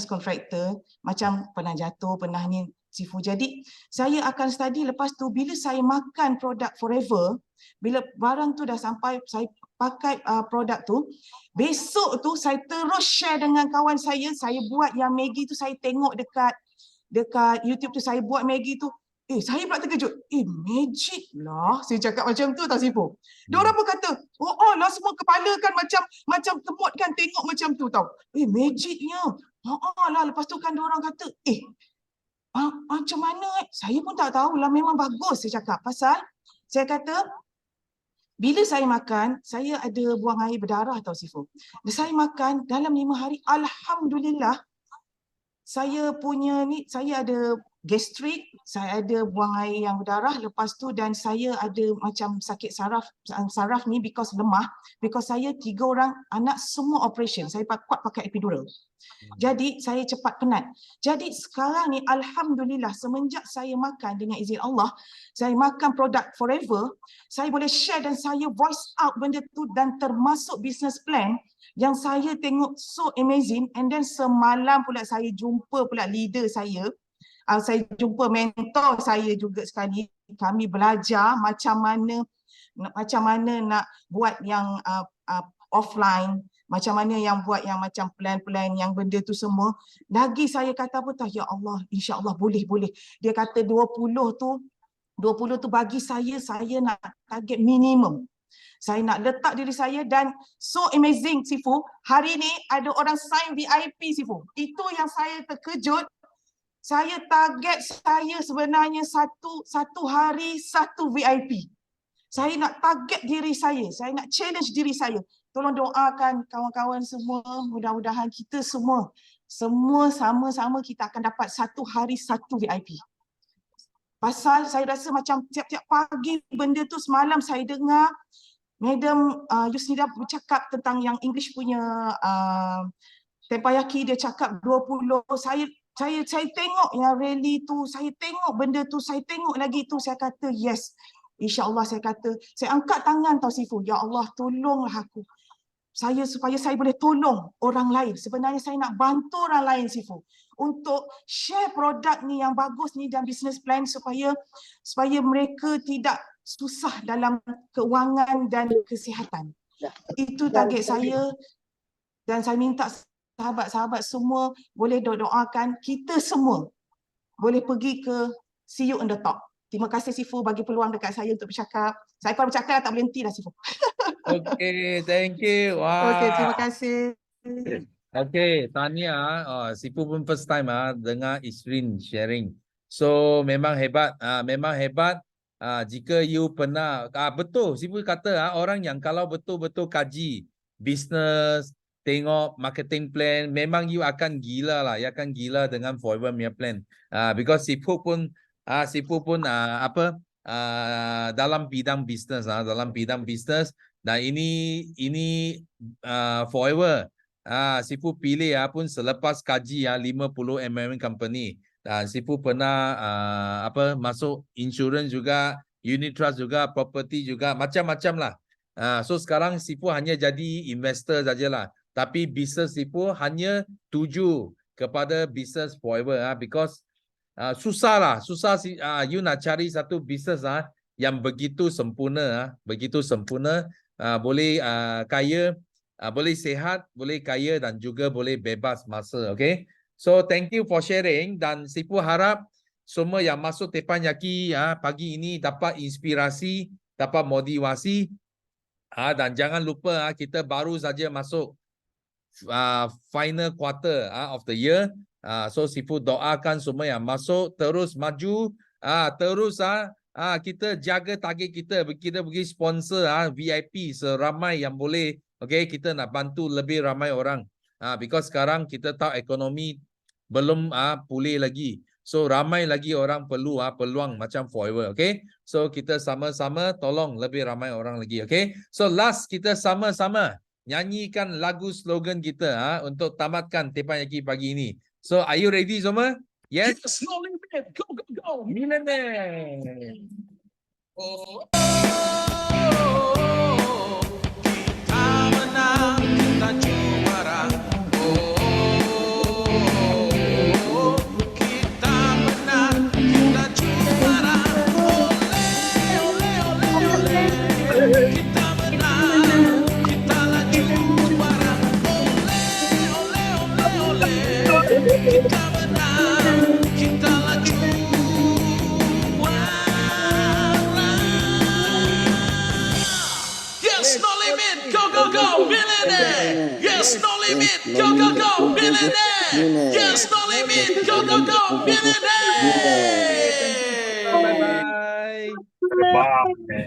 contractor, macam pernah jatuh, pernah ni Sifu. Jadi saya akan study, lepas tu bila saya makan produk Forever, bila barang tu dah sampai, saya pakai produk tu, besok tu saya terus share dengan kawan saya buat yang Maggi tu, saya tengok dekat YouTube tu, saya buat Maggi tu. Saya pula terkejut. Magic lah. Saya cakap macam tu tak Sifu. Diorang pun kata, oh lah semua kepala kan macam kemut kan, tengok macam tu tau. Magicnya. Lah lepas tu kan diorang kata, macam mana saya pun tak tahulah, memang bagus saya cakap. Pasal saya kata, bila saya makan, saya ada buang air berdarah tau Sifu. Saya makan dalam 5 hari, Alhamdulillah, saya punya ni, saya ada gastrik, saya ada buang air yang berdarah, lepas tu dan saya ada macam sakit saraf ni because lemah, because saya 3 orang anak semua operation, saya kuat pakai epidural. Jadi saya cepat penat. Jadi sekarang ni alhamdulillah semenjak saya makan dengan izin Allah, saya makan produk Forever, saya boleh share dan saya voice out benda tu dan termasuk business plan yang saya tengok so amazing. And then semalam pula saya jumpa pula leader saya jumpa mentor saya juga sekali. Kami belajar macam mana nak buat yang offline, macam mana yang buat yang macam plan-plan yang benda tu semua. Lagi saya kata apa tahu, ya Allah, insya-Allah boleh. Dia kata 20 tu bagi saya nak target minimum. Saya nak letak diri saya dan so amazing Sifu, hari ni ada orang sign VIP Sifu. Itu yang saya terkejut. Saya target saya sebenarnya satu hari satu VIP. Saya nak target diri saya nak challenge diri saya. Tolong doakan kawan-kawan semua, mudah-mudahan kita semua sama-sama kita akan dapat satu hari satu VIP. Pasal saya rasa macam tiap-tiap pagi benda tu, semalam saya dengar Madam Yusnida bercakap tentang yang English punya Tempayaki, dia cakap 20. Saya tengok yang rally tu, saya tengok benda tu, saya tengok lagi tu, saya kata yes. InsyaAllah saya kata, saya angkat tangan tau Sifu, ya Allah tolonglah aku. Supaya saya boleh tolong orang lain. Sebenarnya saya nak bantu orang lain Sifu. Untuk share produk ni yang bagus ni dan business plan supaya mereka tidak susah dalam keuangan dan kesihatan. Itu target saya dan saya minta sahabat-sahabat semua boleh doakan kita semua boleh pergi ke see you on the top. Terima kasih Sifu bagi peluang dekat saya untuk bercakap. Saya kalau bercakap tak boleh henti dah Sifu. Okay, thank you. Wah. Okay, terima kasih. Okay, Tania, Sifu pun first time dengar Isrin sharing. So memang hebat, jika you pernah, betul Sifu kata orang yang kalau betul-betul kaji business, tengok marketing plan, memang you akan gila lah, you akan gila dengan Forever punya plan. Because Sifu pun dalam bidang bisnes, dan ini Forever. Sifu pilih pun selepas kaji 50 American company. Sifu pernah masuk insurance juga, unit trust juga, property juga, macam-macam lah. So sekarang Sifu hanya jadi investor sajalah. Tapi bisnes Sifu hanya tuju kepada bisnes Forever because susah you nak cari satu bisnes yang begitu sempurna, boleh kaya, boleh sihat, boleh kaya dan juga boleh bebas masa. Okay, so thank you for sharing dan Sifu harap semua yang masuk Teppanyaki pagi ini dapat inspirasi, dapat motivasi dan jangan lupa kita baru saja masuk final quarter of the year. So Sifu doakan semua yang masuk terus maju, kita jaga target kita pergi sponsor VIP seramai yang boleh. Okay, kita nak bantu lebih ramai orang because sekarang kita tahu ekonomi belum pulih lagi. So ramai lagi orang perlu peluang macam Forever. Okay, so kita sama-sama tolong lebih ramai orang lagi. Okay, so last kita sama-sama nyanyikan lagu slogan kita untuk tamatkan Teppanyaki pagi ini. So are you ready semua? Yes? No limit. Go, go, go. Millionaire. Oh. Kita menang, kita juara. Oh. Kita menang, kita juara. Ole, ole, ole, ole. Kita menang, kita lah juara. Ole, ole, ole, ole. Kita menang, kita lah juara. Yes, no limit, go, go, go, millionaire. Yes, no limit, go, go, go, millionaire. Yes, no limit, go, go, go, millionaire.